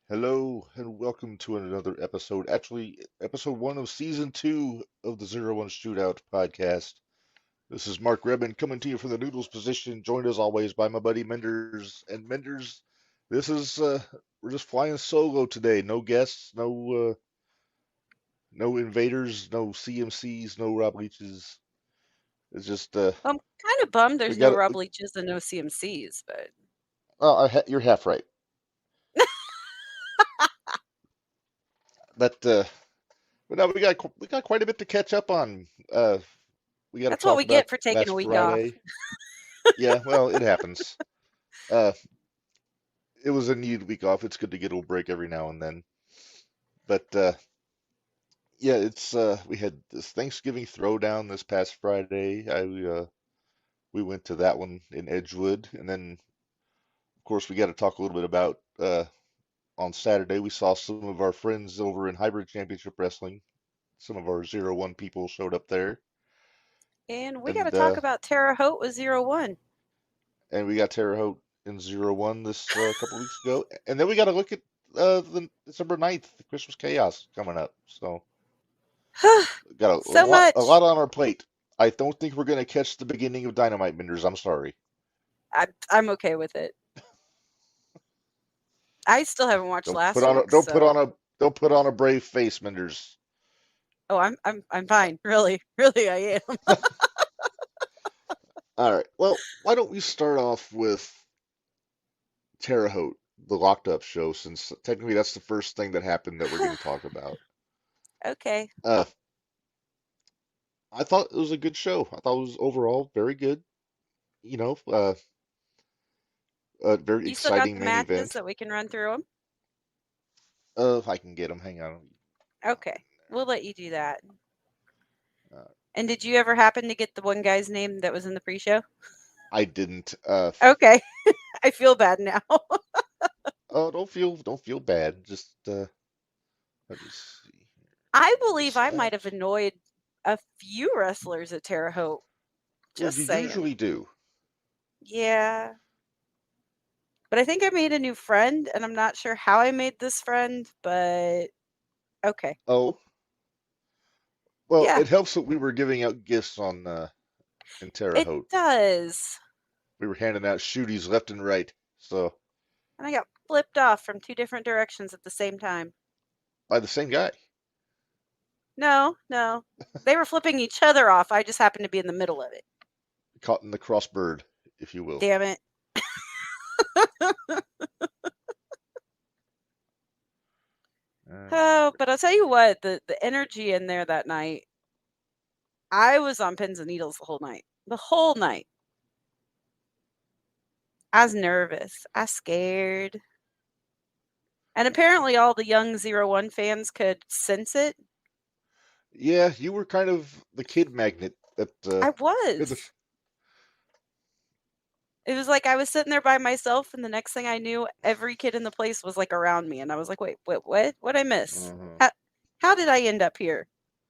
Hello and welcome to another episode. Actually, episode one of season two of the Zero One Shootout podcast. This is Mark Rebin coming to you from the Noodles position, joined as always by my buddy Minderz. And Minderz, this is we're just flying solo today. No guests, no invaders, no CMCs, no Rob Leaches. It's just I'm kind of bummed we there's no got Rob Leaches and no CMCs, but you're half right. But but now we got quite a bit to catch up on. We got to that's what talk we get about for taking a last week off. Friday. Yeah, well, it happens. Uh, it was a needed week off. It's good to get a little break every now and then. But yeah, it's we had this Thanksgiving Throwdown this past Friday. We went to that one in Edgewood, and then of course we got to talk a little bit about on Saturday we saw some of our friends over in Hybrid Championship Wrestling. Some of our 0-1 people showed up there, And we got to and talk about Terre Haute with 0-1. we got Terre Haute in 0-1 this couple weeks ago, and then we got to look at the December 9th, the Christmas Chaos coming up. So got a So lot much. on our plate. I don't think we're gonna catch the beginning of Dynamite, Minderz. I'm sorry. I'm okay with it. I still haven't watched Don't put last on a week, so don't put on a brave face, Minderz. oh, I'm fine. Really, really, I am. All right. Well, why don't we start off with Terre Haute, the locked up show, since technically that's the first thing that happened that we're going to talk about. Okay. Uh, I thought it was a good show. I thought it was overall very good. You know, a very You still got exciting the main matches event. that we can run through them? If I can get them, hang on. Okay, we'll let you do that. Uh, And did you ever happen to get the one guy's name that was in the pre-show? I didn't. Okay, I feel bad now. Oh, don't feel bad. Just let me see. I believe I might have Dispatch. annoyed a few wrestlers at Terre Haute. Well, Just you saying. usually do. Yeah. But I think I made a new friend, and I'm not sure how I made this friend, but okay. Oh, well, Yeah, it helps that we were giving out gifts on in Terre it Haute. does. We were handing out shooties left and right. So And I got flipped off from two different directions at the same time. by the same guy, No, no. They were flipping each other off. I just happened to be in the middle of it. caught in the crossbird, if you will. Damn it. Uh, Oh, but I'll tell you what, the energy in there that night, I was on pins and needles the whole night. The whole night. I was nervous. I was scared. And apparently all the young 0-1 fans could sense it. yeah, you were kind of the kid magnet that I the was. It was like I was sitting there by myself, and the next thing I knew, every kid in the place was like around me, and I was like, "Wait, what? What I miss? uh How did I end up here?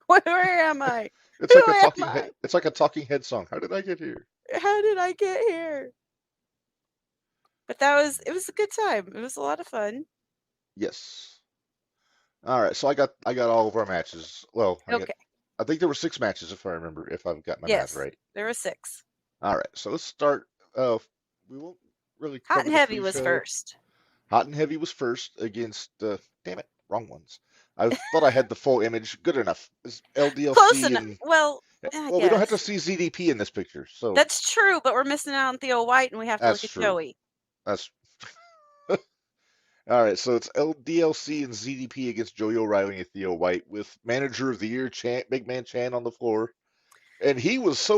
Where am I? It's Who like a am talking head. I? It's like a talking head song. How did I get here? How did I get here?" But it was a good time. It was a lot of fun. Yes. All right. So I got all of our matches. Well, Okay. I think there were 6 matches if I remember if I've got my math Yes, right. there were 6. All right. So let's start. We won't really Hot cover and the heavy was pre-show. first. Hot and Heavy was first against. Damn it, wrong ones. I thought I had the full image. Good enough. It's Close LDLC enough. and Well, I well, we don't have to guess see ZDP in this picture, so that's true. But we're missing out on Theo White, and we have to that's look at true. Joey. That's all right. So it's LDLC and ZDP against Joey O'Reilly and Theo White with Manager of the Year Big Man Chan on the floor, and he was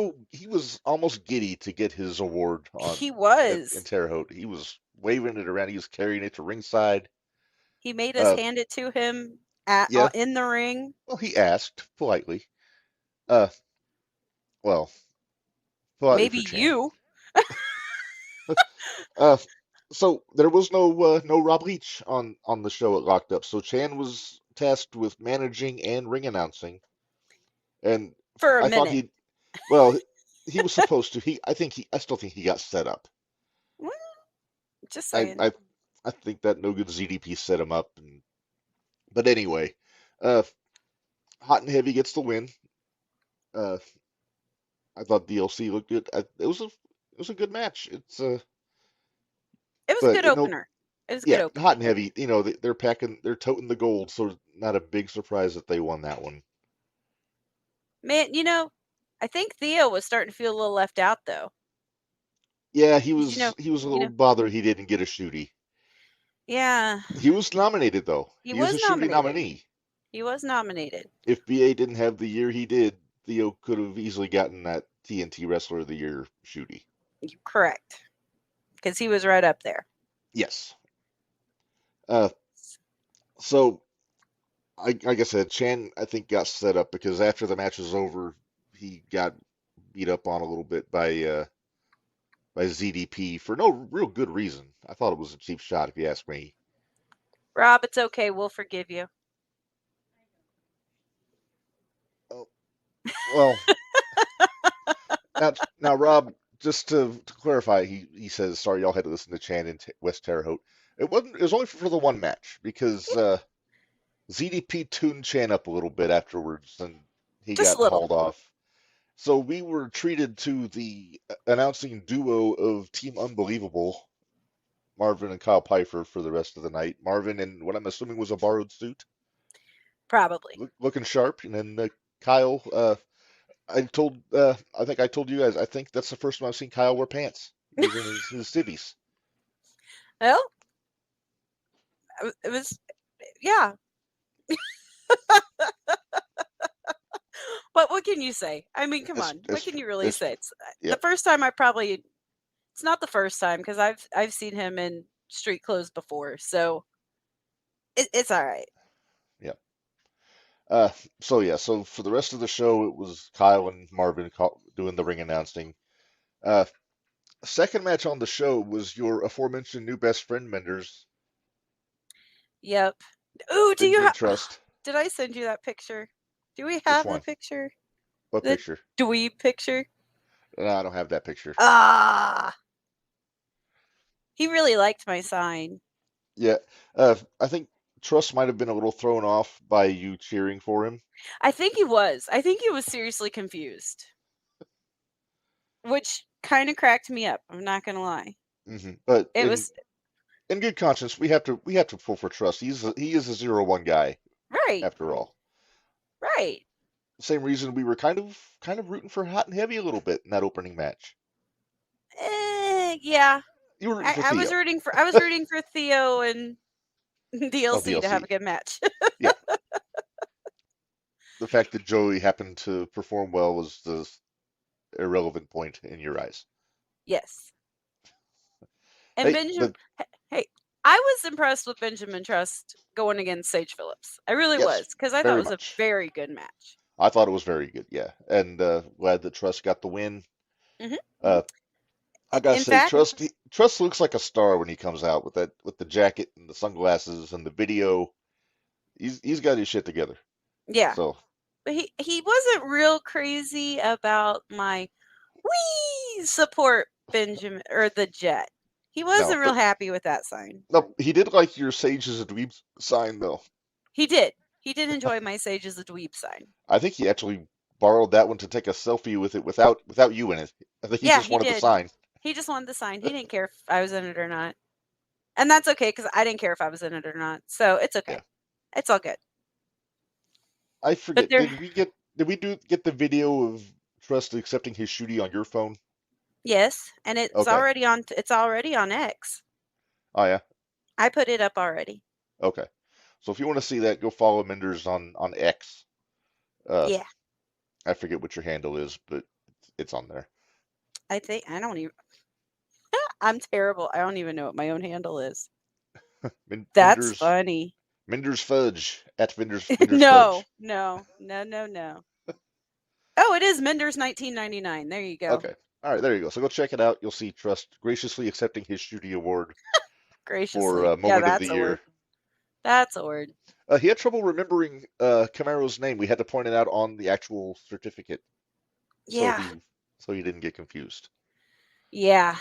almost giddy to get his award on He in was. Terre Haute. He was waving it around. He was carrying it to ringside. He made us Uh, hand it to him yeah. in the ring. Well, he asked politely. Uh, well, politely Maybe for Chan. you. Uh, so there was no Rob Leach on the show at Locked Up. So Chan was tasked with managing and ring announcing, and For a I thought minute. he was supposed to. I still think he got set up. Well, just I saying. I I think that no good ZDP set him up. But anyway, uh, Hot and Heavy gets the win. Uh, I thought DLC looked good. It was a good match. It was a But good opener. It was a good yeah, opener. Hot and Heavy. They're toting the gold, so not a big surprise that they won that one. Man, I think Theo was starting to feel a little left out though. Yeah, 'Cause he was a you little know, bothered he didn't get a shooty. yeah, He was nominated though. he He was was a shooty nominated. nominee. He was nominated. If BA didn't have the year he did, Theo could have easily gotten that TNT Wrestler of the Year shooty. Correct. Because he was right up there. Yes. Uh, so like I said, Chan I think got set up because after the match was over, he got beat up on a little bit by ZDP for no real good reason. I thought it was a cheap shot, if you ask me. Rob, it's okay. We'll forgive you. Oh, well, now Rob, just to clarify, he says sorry y'all had to listen to Chan in West Terre Haute. It was only for the one match because ZDP tuned Chan up a little bit afterwards, and he Just a got little. hauled off. So we were treated to the announcing duo of Team Unbelievable, Marvin and Kyle Pfeiffer, for the rest of the night. Marvin in what I'm assuming was a borrowed suit, Probably. looking sharp, and then Kyle. I think I told you guys. I think that's the first time I've seen Kyle wear pants. He was in his civvies. Well, it was, yeah. But what can you say? I mean, come on. What can you really It's say? It's yeah. the first time it's not the first time because I've seen him in street clothes before, so it's all right. Yeah. Uh, so for the rest of the show, it was Kyle and Marvin doing the ring announcing. Uh, Second match on the show was your aforementioned new best friend, Minderz, Yep. Ooh, do you Benjamin have? Trust. Did I send you that picture? Do we Which have the one? picture? What The picture? dweeb picture? No, I don't have that picture. Ah, he really liked my sign. Yeah, I think Trust might have been a little thrown off by you cheering for him. I think he was. I think he was seriously confused, which kind of cracked me up. I'm not gonna lie. But It was in good conscience, we have to pull for Trust. He is a 0-1 guy right, after all. right. Same reason we were kind of rooting for Hot and Heavy a little bit in that opening match. Yeah. You were rooting I, for I was Theo. rooting for I was rooting for Theo and Oh, DLC to have DLC. a good match. Yeah, the fact that Joey happened to perform well was the irrelevant point in your eyes. Yes. And Hey, Benjamin, hey, I was impressed with Benjamin Trust going against Sage Phillips. I really yes, was because I thought very it was a much. very good match. I thought it was very good, yeah, and glad that Trust got the win. Hmm. Uh, I gotta In say, fact, Trust looks like a star when he comes out with the jacket and the sunglasses and the video. He's got his shit together. yeah, So but he wasn't real crazy about my wee support Benjamin or the Jet. He no, wasn't real but happy with that sign. no, he did like your Sage is a dweeb sign though. He did. He did enjoy my Sage as a dweeb sign. I think he actually borrowed that one to take a selfie with it without you in it. I think he Yeah, just he wanted the did. sign. He just wanted the sign. He didn't care if I was in it or not. And that's okay because I didn't care if I was in it or not. So it's Yeah, okay. It's all good. I But forget. there, Did we do get the video of Trust accepting his shooty on your phone? yes, and it's Okay. already on. It's already on X. Oh yeah. I put it up already. Okay. So if you want to see that, go follow Minderz on X. Uh, Yeah, I forget what your handle is, but it's on there. I think I don't even. I'm terrible. I don't even know what my own handle is. That's Minderz funny. Minderz Fudge at Minderz No, Fudge. no, no, no, no. Oh, it is Minderz 1999. There you go. Okay. All right, there you go. So go check it out. You'll see Trust graciously accepting his shooty award for Graciously. Yeah, Moment of the that's a Year. word. That's a word. He had trouble remembering Camaro's name. We had to point it out on the actual certificate, so Yeah, he so he didn't get confused. yeah.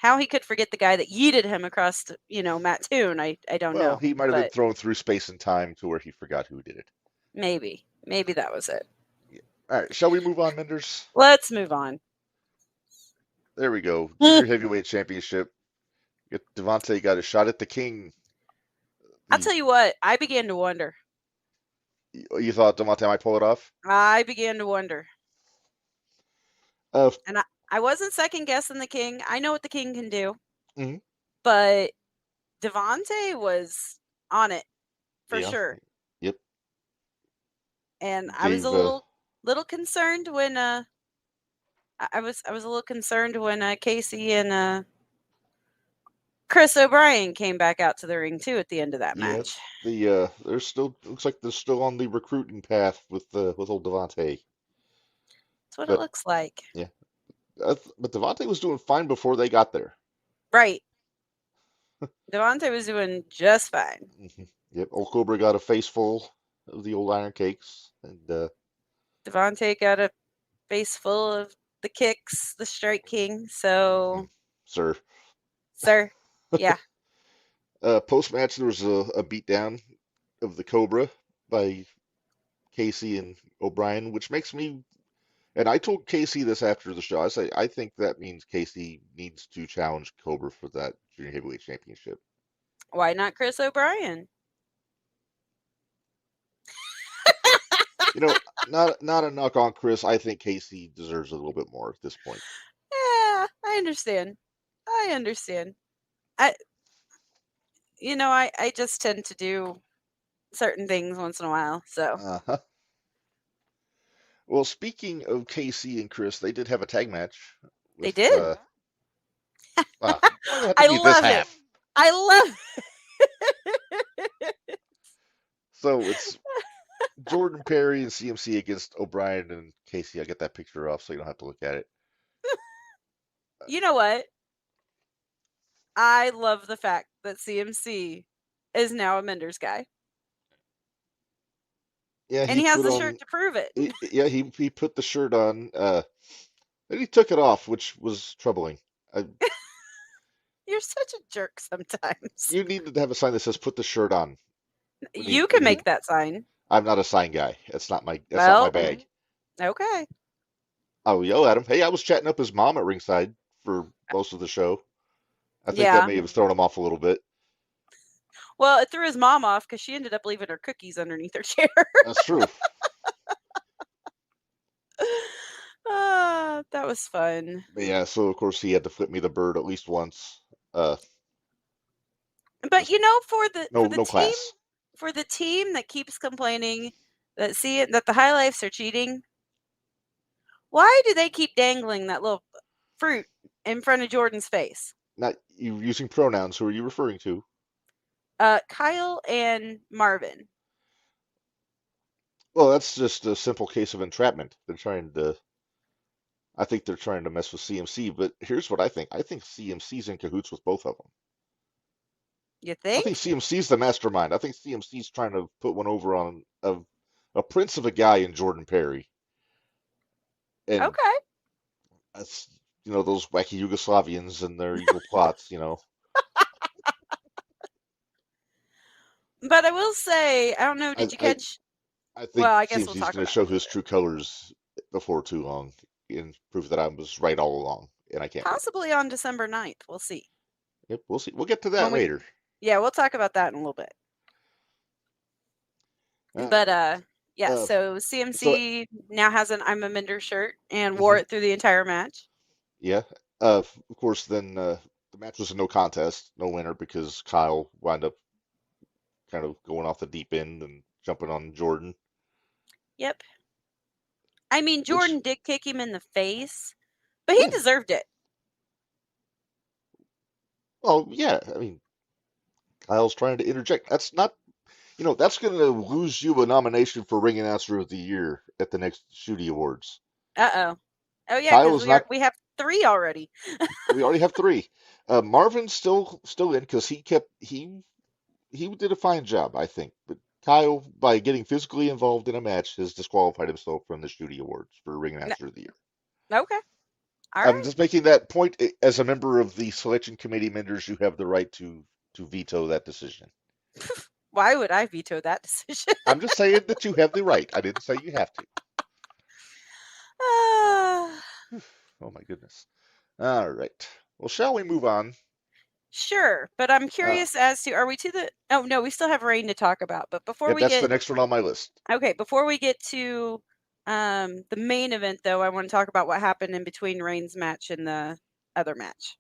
How he could forget the guy that yeeted him across, Matt Toon, I don't Well, know, he might have been but thrown through space and time to where he forgot who did it. maybe that was it. Yeah. All right, shall we move on, Minderz? Let's move on. There we go. I'll Junior Heavyweight Championship. Devontae got a shot at the king. The tell you what, I began to wonder. You thought Devontae might pull it off? I began to wonder. Uh, And I wasn't second guessing the king. I know what the king can do, mhm. but Devontae was on it for Yeah. sure. Yep. And I was a Gave little concerned when I was a little concerned when Casey and Chris O'Brien came back out to the ring too at the end of that yeah. match. They're still looks like they're still on the recruiting path with old Devontae. That's what it But looks like. yeah, but Devontae was doing fine before they got there. Right. Devontae was doing just fine. Yep. Old Cobra got a face full of the old iron cakes, and Devontae got a face full of the kicks, the Strike King. So, sir. sir, yeah. Post match, there was a beatdown of the Cobra by Casey and O'Brien, which makes me. And I told Casey this after the show. I think that means Casey needs to challenge Cobra for that junior heavyweight championship. Why not Chris O'Brien? You know, not a knock on Chris. I think Casey deserves a little bit more at this point. Yeah, I understand. I understand. I I just tend to do certain things once in a while. So, Uh-huh. Well, speaking of Casey and Chris, they did have a tag match they with. did. Why do they have to I be this love it. half? I love So it's Jordan Perry and CMC against O'Brien and Casey. I get that picture off so you don't have to look at it. You know what? I love the fact that CMC is now a Minderz guy. Yeah, And he he has put the on. shirt to prove it. He put the shirt on. Then he took it off, which was troubling. You're such a jerk sometimes. You needed to have a sign that says "Put the shirt on." You can When he, make that sign. I'm not a sign guy. That's not my Well, bag. okay. I'll yell at him. Hey, I was chatting up his mom at ringside for most of the show. I think that Yeah. may have thrown him off a little bit. Well, it threw his mom off because she ended up leaving her cookies underneath her chair. That's true. That was fun. But yeah, so of course he had to flip me the bird at least once. Uh, But just for no the no team class. that keeps complaining that the high lifes are cheating, why do they keep dangling that little fruit in front of Jordan's face? Not you using pronouns. Who are you referring to? Kyle and Marvin. Well, that's just a simple case of entrapment. I think they're trying to mess with CMC, but here's what I think. I think CMC's in cahoots with both of them. You I think think? CMC's the mastermind. I think CMC's trying to put one over on a prince of a guy in Jordan Perry. And Okay. that's, those wacky Yugoslavians and their evil plots. But I will say, I don't know, I, did you I, catch? I think Well, I guess we'll CMC's talk going to about it show a little his bit. true colors before too long and prove that I was right all along, and I can't wait. Possibly on December 9th. We'll see. Yep, we'll see. We'll get to When that later. yeah, we'll talk about that in a little bit. Uh, But yeah, uh, so so CMC now has an I'm a Minder shirt and wore mhm, it through the entire match. yeah. Of course, then the match was a no contest, no winner because Kyle wound up kind of going off the deep end and jumping on Jordan, Yep. I mean, which, Jordan did kick him in the face, but he yeah, deserved it. well, yeah. I mean, Kyle's trying to interject. That's not, that's going to lose you a nomination for Ring Announcer of the Year at the next Shooty Awards. Uh-oh. Oh yeah, Kyle because is not. we have 3 already. We already have 3. Marvin's still in because he did a fine job, I think. But Kyle, by getting physically involved in a match, has disqualified himself from the Shooty Awards for Ring No, Announcer of the Year. okay. All I'm right. just making that point. As a member of the selection committee, Minderz, you have the right to veto that decision. Why would I veto that decision? I'm just saying that you have the right. I didn't say you have to. Ah, Oh my goodness. All right. Well, shall we move on? sure, but I'm Uh, curious as to, are we to the, oh no, we still have rain to talk about, but before yep, we that's the get, next one on my list. okay, before we get to the main event though, I want to talk about what happened in between Rain's match and the other match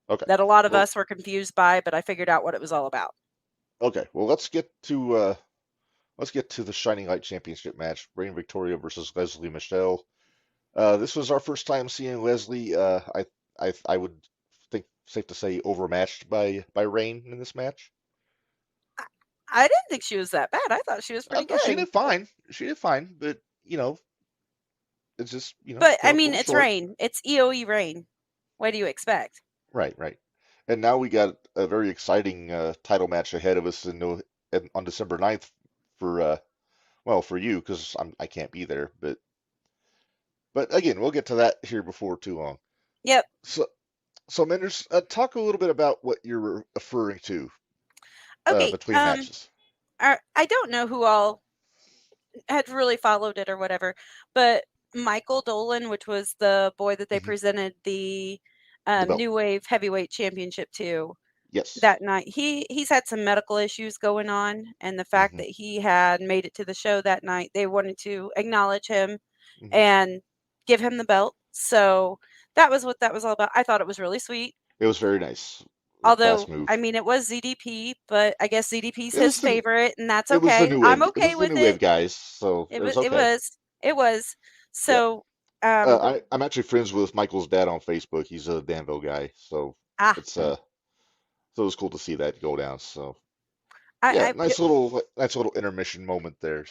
Okay. that a lot of Well, us were confused by, but I figured out what it was all about. okay. Well, let's get to the Shining Light Championship match. Reign Victoria versus Leslie Michelle. This was our first time seeing Leslie. I would think safe to say overmatched by Reign in this match. I didn't think she was that bad. I thought she was pretty She good. did fine. She did fine, but it's just But I fell up a mean, little it's short. Rain. It's EOE Rain. What do you expect? Right, right. And now we got a very exciting title match ahead of us on December 9th for for you because I can't be there, but again we'll get to that here before too long. Yep. So Menders, talk a little bit about what you're referring to Okay. between matches. I don't know who all had really followed it or whatever, but Michael Dolan, which was the boy that they Hmm. presented the The belt. New Wave Heavyweight Championship to Yes. that night, he's had some medical issues going on, and the fact Hmm. that he had made it to the show that night, they wanted to acknowledge him Hmm. and give him the belt. So that was what that was all about. I thought it was really sweet. It was very nice. It was a class Although, move. I mean, it was ZDP, but I guess ZDP's It his was the favorite, and that's it was the okay. new I'm wave. It okay was the with new wave it. guys, so it was It okay. was. It was. Yeah. So, um, I'm actually friends with Michael's dad on Facebook. He's a Danville guy, so ah, it's so it was cool to see that go down. So yeah, I, y- nice little intermission moment there.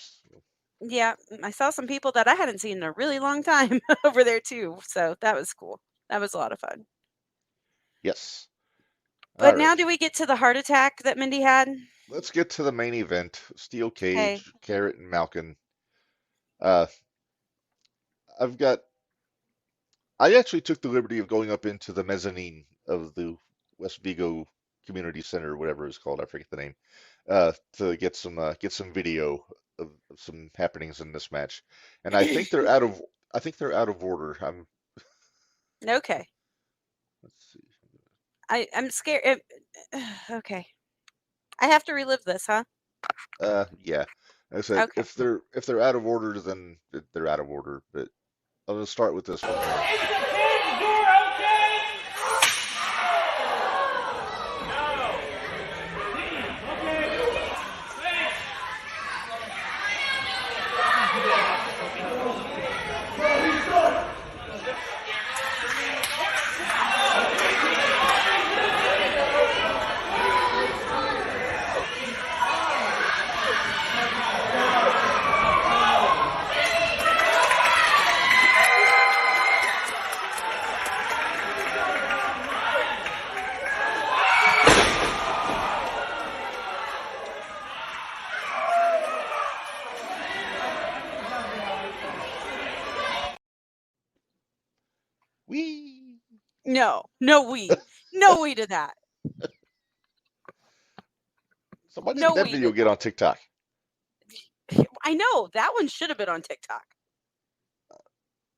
yeah, I saw some people that I hadn't seen in a really long time over there too. So that was cool. That was a lot of fun. Yes. All But right. now, do we get to the heart attack that Mindy had? Let's get to the main event. Steel Okay. Cage, Carrot and Malkin. Uh, I've got. I actually took the liberty of going up into the mezzanine of the West Vigo Community Center, whatever it's called. I forget the name. To get some video of some happenings in this match, and I think they're out of. I think they're out of order. Okay. Let's see. I'm scared. Okay. I have to relive this, huh? Yeah. I said Okay. if they're out of order, then they're out of order. But I'm gonna start with this one here. Whee! No, no we to that. So why didn't No that we video to get on TikTok? that. I know that one should have been on TikTok.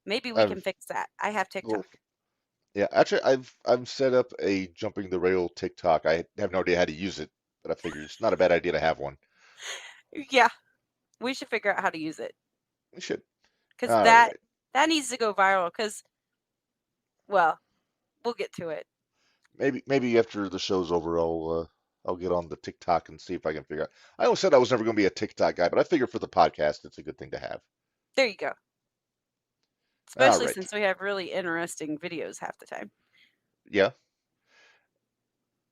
Maybe we can I've fix that. I have well, TikTok. yeah, actually, I've set up a jumping the rail TikTok. I have no idea how to use it, but I figured it's not a bad idea to have one. Yeah, we should figure out how to use it We should. because All right. that needs to go viral. Because, well, we'll get to it. Maybe after the show's over, I'll get on the TikTok and see if I can figure out. I always said I was never going to be a TikTok guy, but I figure for the podcast, it's a good thing to have. There you go. All Especially right. since we have really interesting videos half the time. Yeah.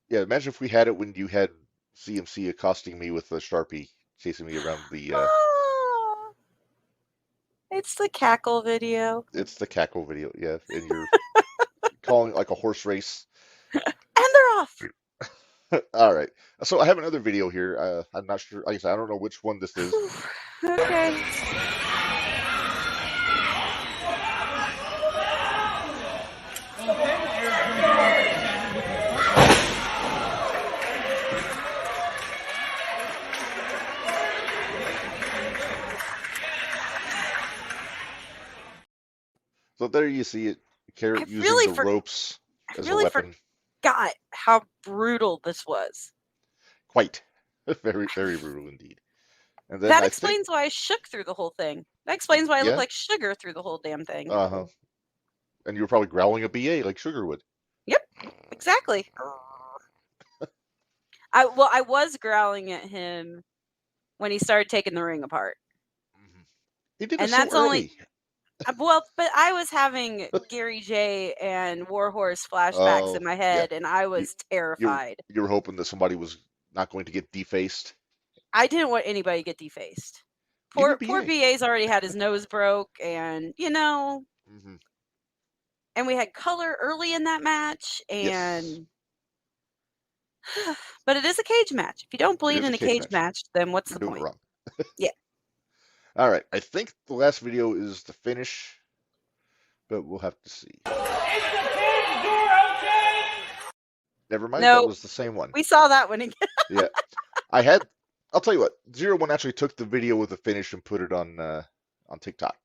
Yeah. Imagine if we had it when you had CMC accosting me with a Sharpie, chasing me around the. Oh, it's the cackle video. It's the cackle video. Yeah, and you're calling it like a horse race. And they're off. All right. So I have another video here. I'm not sure. Like I said, I don't know which one this is. Okay. So there you see it. Carrot I using really the ropes I as a really weapon. forgot how brutal this was. Quite. Very, very brutal indeed. And then That I think, explains why I shook through the whole thing. That explains why I look yeah, like sugar through the whole damn thing. uh-huh. And you were probably growling a BA like Sugar would. Yep, exactly. I was growling at him when he started taking the ring apart. Mhm. He did it And so that's only early. well, but I was having Gary J and Warhorse flashbacks in Oh, my yeah. head and I You, was you, terrified. you were hoping that somebody was not going to get defaced. I didn't want anybody to get defaced. Even Poor BA. BA's already had his nose broke and Hmm. and we had color early in that match Yes, and but it is a cage match. If you don't it bleed is a in a cage cage match. match, then what's You're the doing it point? wrong. Yeah. All right, I think the last video is the finish, but we'll have to see. Never mind, that No, was the same one. we saw that one again. Yeah, I had. I'll tell you what. 01 actually took the video with the finish and put it on TikTok.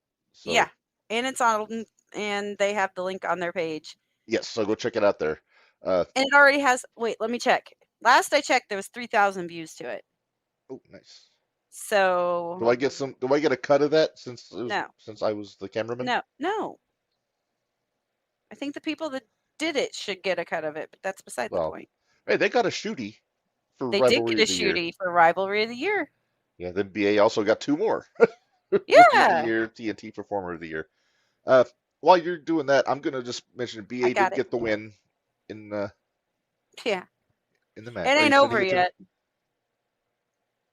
Yeah. So And it's on and they have the link on their page. yes, so go check it out there. And it already has wait, let me check. Last I checked there was 3,000 views to it. Oh, nice. So Do I get a cut of that since no. since I was the cameraman? No. I think the people that did it should get a cut of it, but that's beside the Well, point. hey, they got a shooty for They did rivalry get a of the year. shooty for rivalry of the year. Yeah, then BA also got two more. Rookie of the Yeah, year, TNT Performer of the year. Uh, while you're doing that, I'm gonna just mention I BA got did it. get the win in Yeah. the match. It Are you ain't sending over it to me? yet.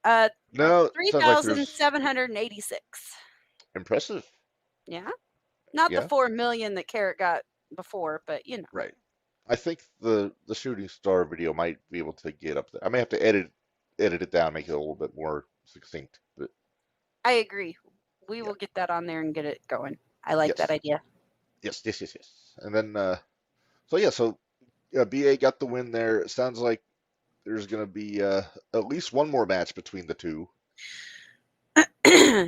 Uh No, sounds like there's 3,786. impressive. Yeah. Not the Yeah, 4 million that Carrot got before, but right. I think the shooting star video might be able to get up there. I may have to edit it down, make it a little bit more succinct. But I agree. We yeah, will get that on there and get it going. I like that yes, idea. yes. And then so BA got the win there. It sounds like there's gonna be at least one more match between the two.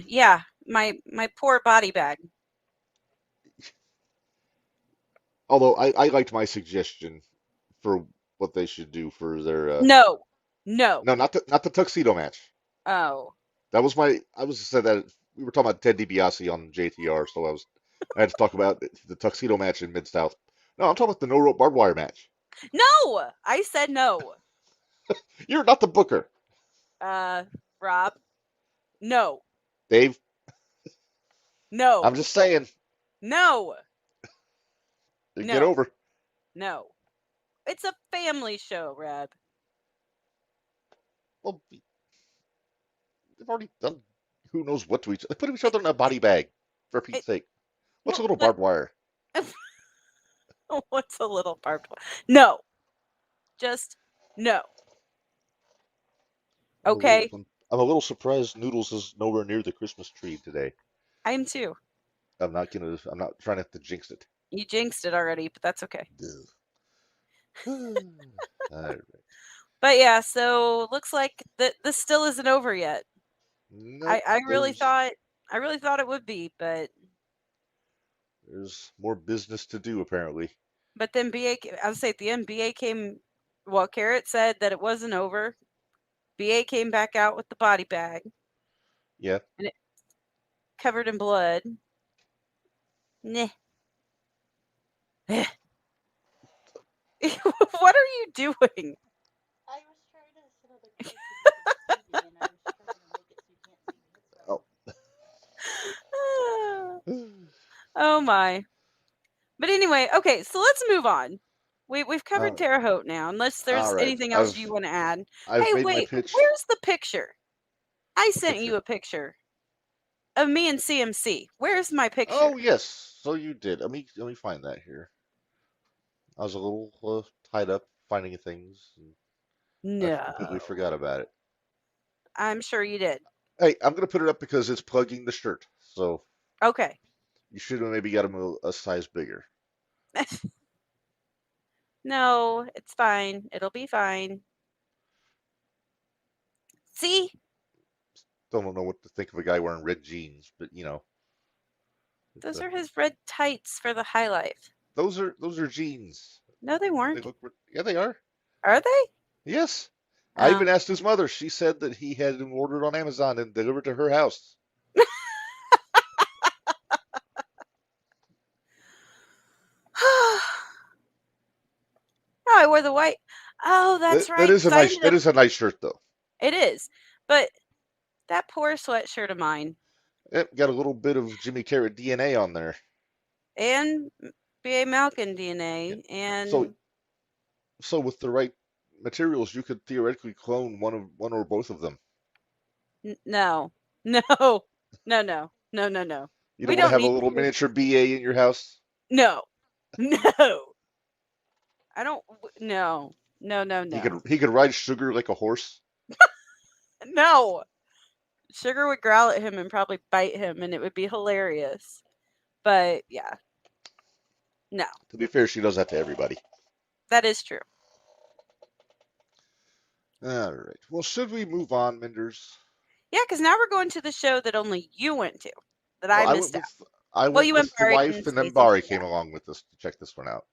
Yeah, my poor body bag. Although I liked my suggestion for what they should do for their No. No. no, not the tuxedo match. Oh. That was my I was said that we were talking about Ted DiBiase on JTR, so I had to talk about the tuxedo match in Mid South. No, I'm talking about the no rope barbed wire match. No. I said no. You're not the booker, Uh Rob. No. Dave. I'm No. just saying, No. get No. over. No. It's a family show, Reb. Well, they've already done who knows what to each. They put each other in a body bag for It, Pete's sake. What's a well, little but barbed wire? what's a little barbed wire? No. Just no. Okay. I'm a little surprised Noodles is nowhere near the Christmas tree today. I am too. I'm not trying not to jinx it. You jinxed it already, but that's okay. All right. But yeah, so looks like that this still isn't over yet. Nope, I really thought it would be, there's more business to do apparently. but then I would say at the end BA came. Well, Carrot said that it wasn't over. BA came back out with the body bag Yeah. and it covered in blood. Nah. What are you doing? I was trying to set up a character and I was trying to make it so you can't see me. Oh my. But anyway, okay, so let's move on. We've All covered right. Terre Haute now, unless All there's right. anything else you want to add. I've Hey, made my wait, pitch. where's the picture? I sent Picture. you a picture of me and CMC. Where's my picture? Oh yes, so you did. Let me find that here. I was a little tied up finding things, and I completely No. forgot about it. I'm sure you did. Hey, I'm gonna put it up because it's plugging the shirt, so Okay. you should have maybe got him a size bigger. No, it's fine. It'll be fine. See? Still don't know what to think of a guy wearing red jeans, but you know. Those are his red tights for the high life. Those are jeans. No, they They weren't. look. Yeah, they are. Are they? Yes. I even Oh. asked his mother. She said that he had them ordered on Amazon and delivered to her house. Oh, I wore the white. Oh, that's right. That is a 'cause I nice. ended That up. is a nice shirt, though. It is, but that poor sweatshirt of mine It got a little bit of Jimmy Carrot DNA on there. and B.A. Malkin Yeah. DNA So, and with the right materials, you could theoretically clone one or both of them. no, no, no, no, no, no, no. You We don't want to don't have a need little to. miniature BA in your house? No, no. I don't. No, no, no, no, He could ride Sugar like a horse. no. Sugar would growl at him and probably bite him, and it would be hilarious. But yeah, no, To be fair, she does that to everybody. that is true. All right. Well, should we move on, Minderz? Yeah, because now we're going to the show that only you went to, that Well, I missed out. I Well, went you and with the Bari wife, and and then Stacey. Bari Yeah. came along with us to check this one out.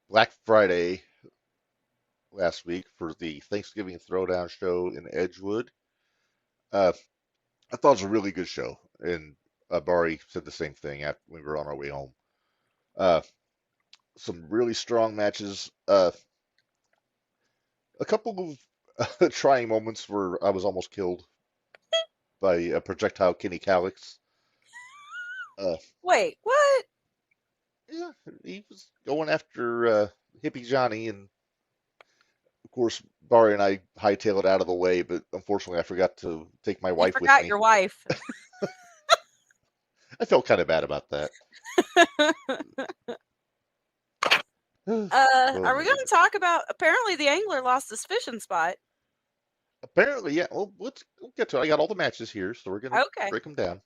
Black Friday last week for the Thanksgiving Throwdown show in Edgewood. I thought it was a really good show, and Bari said the same thing after we were on our way home. Some really strong matches. A couple of trying moments where I was almost killed by a projectile Kenny Calix. Wait, what? Yeah, he was going after Hippie Johnny, and of course, Bari and I hightailed it out of the way, but unfortunately, I forgot to take my You wife with forgot me. your wife. I felt kind of bad about that. Are we going to talk about? Apparently, the angler lost his fishing spot. Apparently, yeah. Well, we'll get to it. I got all the matches here, so we're gonna Okay. break them down.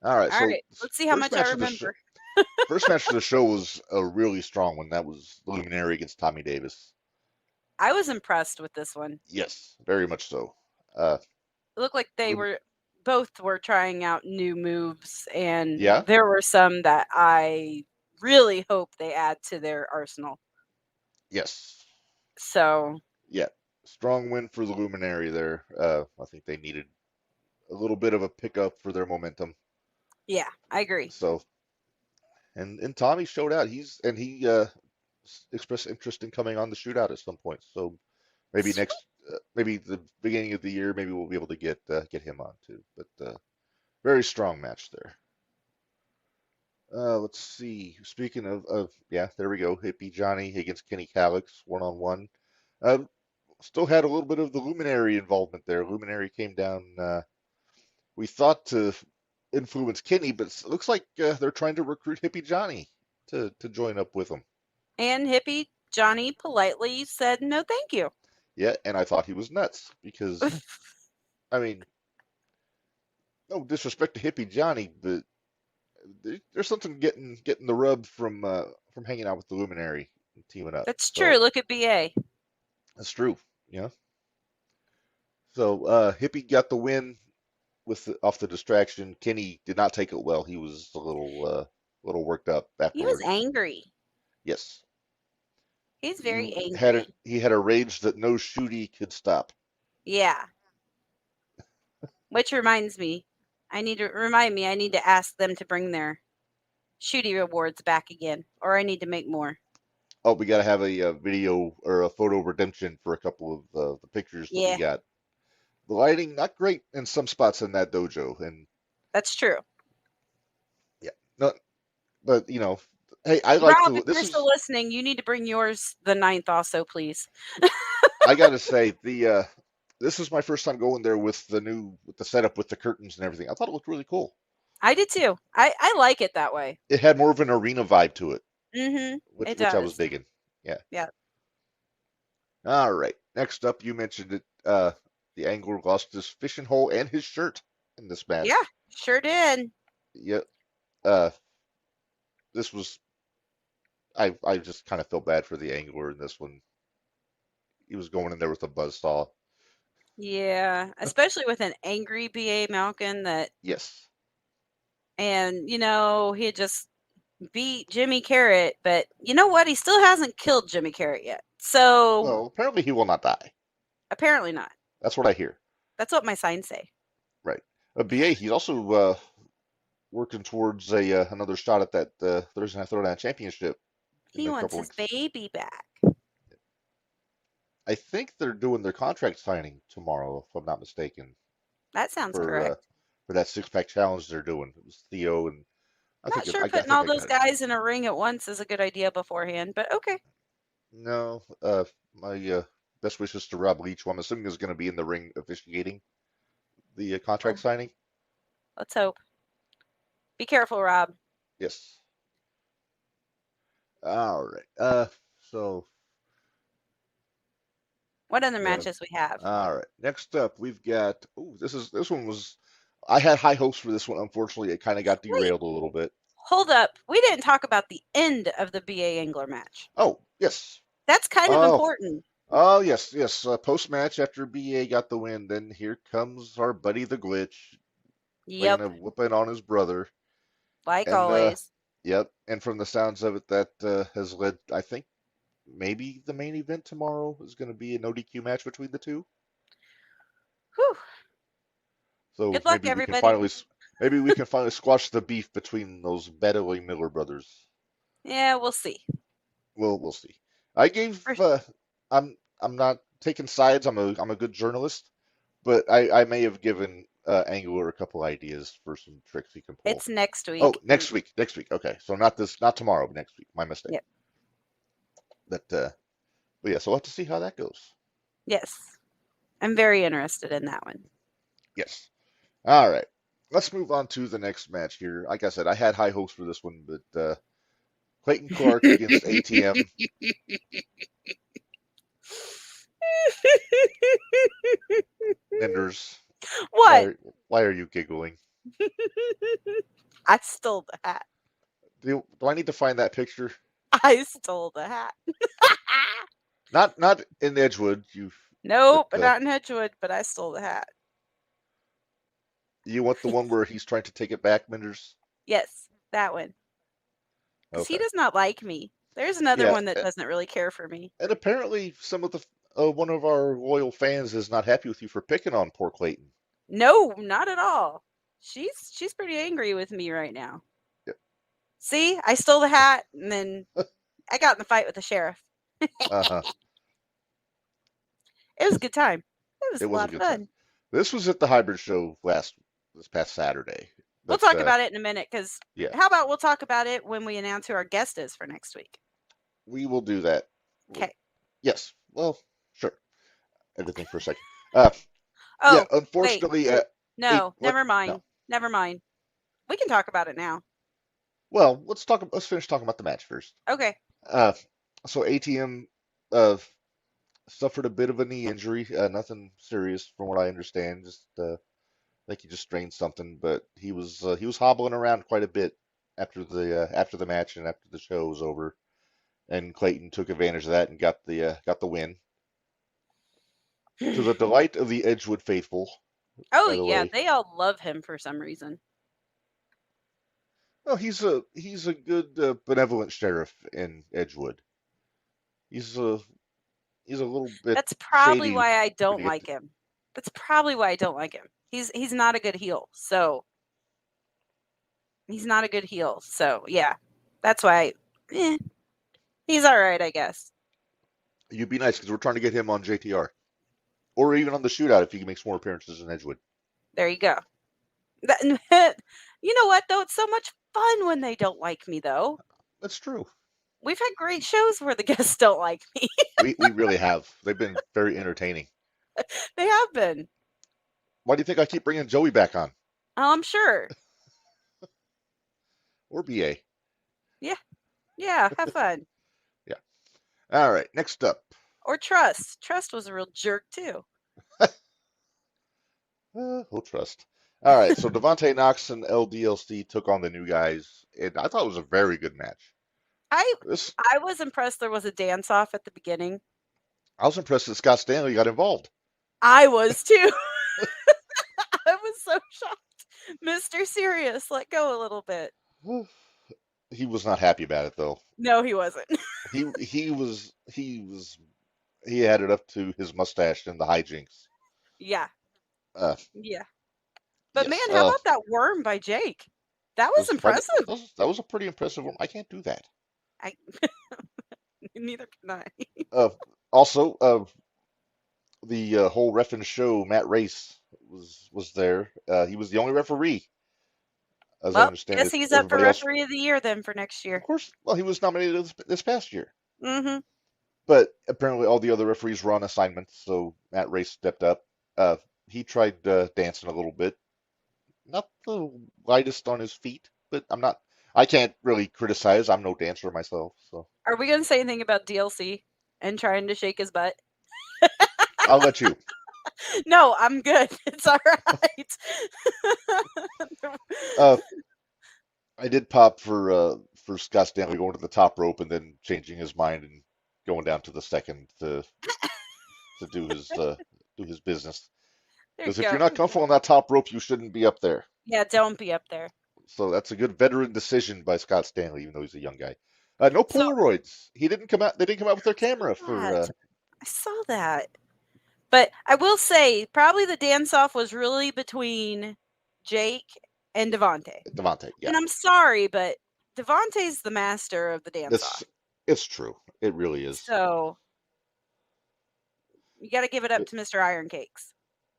All right. All So right. Let's see how much I remember. First match of the show was a really strong one. That was Luminary against Tommy Davis. I was impressed with this one. Yes, very much so. It looked like they were both trying out new moves, and Yeah. there were some that I really hope they add to their arsenal. Yes. So Yeah, strong win for the Luminary there. I think they needed a little bit of a pickup for their momentum. yeah, I agree. So, and Tommy showed out. He expressed interest in coming on the shootout at some point. So maybe maybe the beginning of the year, maybe we'll be able to get him on too. But very strong match there. Let's see. Speaking of yeah, there we go. Hippie Johnny against Kenny Calix, 1-on-1. Still had a little bit of the Luminary involvement there. Luminary came down. We thought to influence Kenny, but it looks like they're trying to recruit Hippie Johnny to join up with them. And Hippie Johnny politely said, "No, thank you." Yeah, and I thought he was nuts because, I mean, no disrespect to Hippie Johnny, but there's something getting the rub from hanging out with the Luminary and teaming up. That's true. Look at BA. That's true. Yeah. So Hippie got the win off the distraction. Kenny did not take it well. He was a little worked up He afterwards. was angry. Yes. He's very angry. He had a rage that no shooty could stop. Yeah. Which reminds me, I need to ask them to bring their shooty rewards back again, or I need to make more. Oh, we got to have a video or a photo redemption for a couple of the pictures that we got. The lighting not great in some spots in that dojo, and that's true. Yeah, no, but you know, hey, I like Rob, if you're still listening, you need to bring yours the 9th also, please. I gotta say this is my first time going there with the setup with the curtains and everything. I thought it looked really cool. I did too. I like it that way. It had more of an arena vibe to it. Mm-hmm. Which I was digging. Yeah. Yeah. All right. Next up, you mentioned it. The angler lost his fishing hole and his shirt in this match. Yeah, sure did. Yep. This was. I just kind of felt bad for the angler in this one. He was going in there with a buzzsaw. Yeah, especially with an angry B.A. Malkin that. Yes. And, he had just beat Jimmy Carrot, but you know what? He still hasn't killed Jimmy Carrot yet. So Well, apparently he will not die. apparently not. That's what I hear. That's what my signs say. Right. BA, he's also working towards another shot at that Thursday Night Throwdown Championship in He a wants couple his weeks. baby back. I think they're doing their contract signing tomorrow, if I'm not mistaken, That sounds for correct. for that six-pack challenge they're doing. It was Theo and I Not think sure I putting think all I those got it. guys in a ring at once is a good idea beforehand, but okay. No, my best wishes to Rob Leach, who I'm assuming is going to be in the ring officiating the contract Oh, signing. let's hope. Be careful, Rob. Yes. All right. So What other yeah. matches we have? All right. Next up, we've got. Oh, this one was. I had high hopes for this one. Unfortunately, it kind of got Wait, derailed a little bit. hold up. We didn't talk about the end of the BA Angler match. Oh, yes. That's kind of Oh, important. oh, yes, yes. Post match after BA got the win, then here comes our buddy the Glitch, laying Yep, a whooping on his brother, like and always. yep. And from the sounds of it, that has led. I think maybe the main event tomorrow is going to be an ODQ match between the two. Whew. So Good luck, everybody. maybe we can finally squash the beef between those battling Miller brothers. Yeah, we'll see. We'll see. I gave I'm not taking sides. I'm a good journalist, but I may have given Angler a couple ideas for some tricks he can pull. It's next week. Oh, next week. Okay. So not tomorrow, but next week. My mistake. Yep. But yeah, so we'll have to see how that goes. Yes. I'm very interested in that one. Yes. All right. Let's move on to the next match here. Like I said, I had high hopes for this one, but Clayton Clark against ATM. Minderz. What? Why are you giggling? I stole the hat. Do I need to find that picture? I stole the hat. Not in Edgewood. Nope, but not in Edgewood, but I stole the hat. You want the one where he's trying to take it back, Minderz? Yes, that one. Because he does not like me. There's another one that doesn't really care for me. And apparently some of the one of our loyal fans is not happy with you for picking on poor Clayton. No, not at all. She's pretty angry with me right now. Yep. See, I stole the hat, and then I got in the fight with the sheriff. Uh-huh. It was a good time. It was a lot of fun. Time. This was at the hybrid show this past Saturday. We'll talk about it in a minute, because how about we'll talk about it when we announce who our guest is for next week? We will do that. Okay. Yes. Well, sure. Everything for a second. Yeah, unfortunately. Wait. No, never mind. No. Never mind. We can talk about it now. Well, let's finish talking about the match first. Okay. So ATM suffered a bit of a knee injury. Nothing serious from what I understand. Just I think he just strained something, but he was hobbling around quite a bit after the match and after the show was over. And Clayton took advantage of that and got the win. To the delight of the Edgewood faithful. Oh yeah, they all love him for some reason. Well, he's a good benevolent sheriff in Edgewood. He's a little bit. That's probably why I don't like him. That's probably why I don't like him. He's not a good heel. So he's not a good heel. So yeah, that's why. He's all right, I guess. You'd be nice because we're trying to get him on JTR, or even on the shootout if he makes more appearances in Edgewood. There you go. You know what though? It's so much fun when they don't like me, though. That's true. We've had great shows where the guests don't like me. we really have. They've been very entertaining. They have been. Why do you think I keep bringing Joey back on? Oh, I'm sure. Or BA. Yeah, have fun. Yeah. All right, next up. Or Trust. Trust was a real jerk, too. We'll Trust. All right, so Devontae Knox and LDLC took on the new guys, and I thought it was a very good match. I was impressed there was a dance-off at the beginning. I was impressed that Scott Stanley got involved. I was, too. I was so shocked. Mr. Serious, let go a little bit. He was not happy about it though. No, he wasn't. He had it up to his mustache and the hijinks. Yeah, Uh, yeah. But man, yes. how about that worm by Jake? That was impressive. That was a pretty impressive one. I can't do that. I neither can I. Uh, Also, the whole ref and show, Matt Race was there. He was the only referee, as I Well, understand guess it. he's up for Everybody else, referee of the year then for next of year. course, well, he was nominated this past year. Mm-hmm. But apparently, all the other referees were on assignment, so Matt Race stepped up. He tried dancing a little bit, not the lightest on his feet, but I can't really criticize. I'm no dancer myself, so Are we gonna say anything about DLC and trying to shake his butt? I'll let you. No, I'm good. It's all right. I did pop for Scott Stanley going to the top rope and then changing his mind and going down to the second to do his business. There you Because if go. you're not comfortable on that top rope, you shouldn't be up there. Yeah, don't be up there. So that's a good veteran decision by Scott Stanley, even though he's a young guy. No So Polaroids. He didn't come out. They didn't come out with their camera for I saw that. But I will say, probably the dance-off was really between Jake and Devontae. Devontae. Yeah, And I'm sorry, but Devontae's the master of the dance-off. it's true. It really is. So you got to give it up to Mr. Iron Cakes.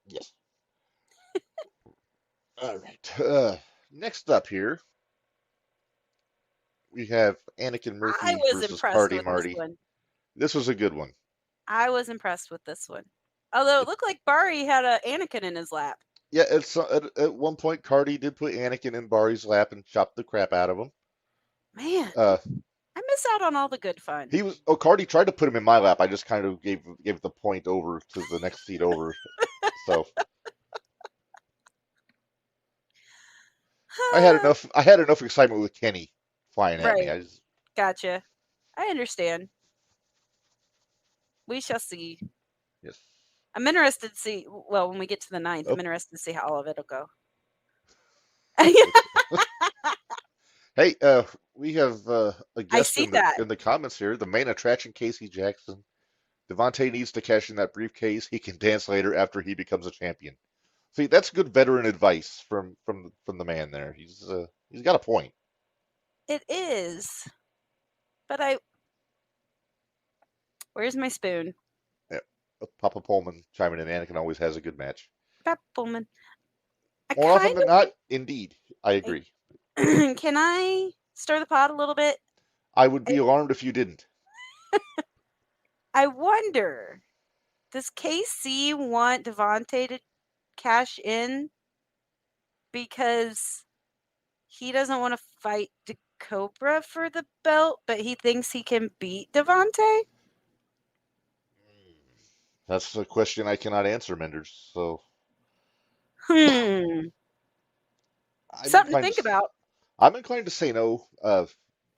Yes. All right. Next up here, we have Anakin I Murphy was versus impressed Party with Marty. this one. This was a good one. I was impressed with this one. Although it looked like Barry had a Anakin in his lap. Yeah, at one point, Cardi did put Anakin in Barry's lap and chopped the crap out of him. Man, Uh, I miss out on all the good fun. Cardi tried to put him in my lap. I just kind of gave the point over to the next seat over. So I had enough excitement with Kenny flying at me. Right. Gotcha. I understand. We shall see. Yes. I'm interested to see. Well, when we get to the 9th, Oh. I'm interested to see how all of it'll go. Hey, we have a guest see in that. the comments here. The main attraction, Casey Jackson. Devontae needs to cash in that briefcase. He can dance later after he becomes a champion. See, that's good veteran advice from the man there. He's got a point. It is. But where's my spoon? Yeah. Papa Pullman chiming in. Anakin always has a good match. Papa Pullman. More often than not, indeed. I agree. Can I stir the pot a little bit? I would be alarmed if you didn't. I wonder, does KC want Devontae to cash in because he doesn't want to fight Cobra for the belt, but he thinks he can beat Devontae? That's a question I cannot answer, Minderz. So Something to think about. I'm inclined to say no.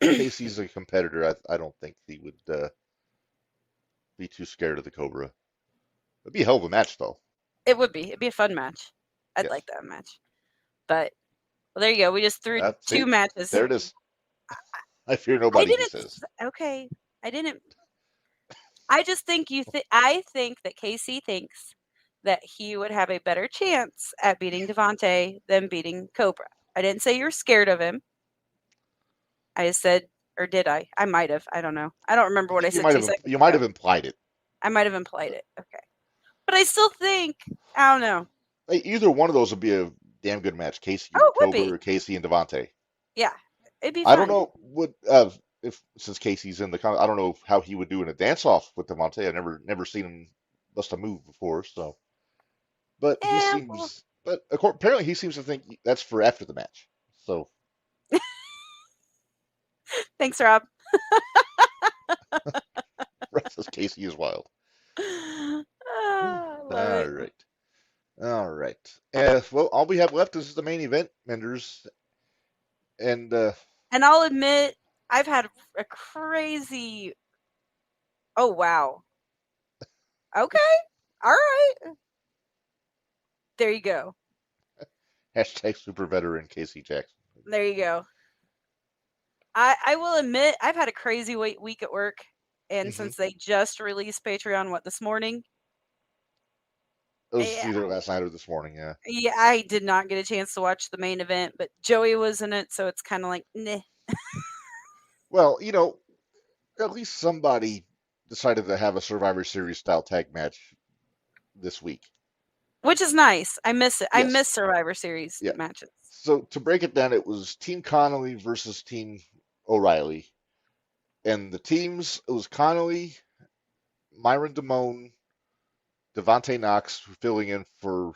Casey's a competitor. I don't think he would be too scared of the Cobra. It'd be a hell of a match, though. It would be. It'd be a fun match. I'd Yes. like that match. But well, there you go. We just threw two matches. There it is. I fear nobody, he says. Okay. I just think I think that KC thinks that he would have a better chance at beating Devontae than beating Cobra. I didn't say you're scared of him. I just said, or did I? I might have. I don't know. I don't remember what I said 2 seconds ago. You might have implied it. I might have implied it. Okay. But I still think, I don't know. Either one of those would be a damn good match. Casey and Cobra or Casey and Devontae. Yeah. It'd be fun. I don't know what since Casey's in the I don't know how he would do in a dance off with Devontae. I never seen him bust a move before, so but apparently he seems to think that's for after the match. So thanks, Rob. Says Casey is wild. All right. Well, all we have left is the main event, Minderz. And I'll admit, I've had a crazy. Oh wow. Okay. All right. There you go. Hashtag super veteran Casey Jackson. There you go. I will admit I've had a crazy week at work, and since they just released Patreon this morning, It was either last night or this morning, yeah. yeah, I did not get a chance to watch the main event, but Joey was in it, so it's kind of like, nah. Well, at least somebody decided to have a Survivor Series style tag match this week. Which is nice. I miss it. I Yes. miss Survivor Series Yeah. matches. So to break it down, it was Team Connolly versus Team O'Reilly. And the teams, it was Connolly, Myron Damone, Devontae Knox filling in for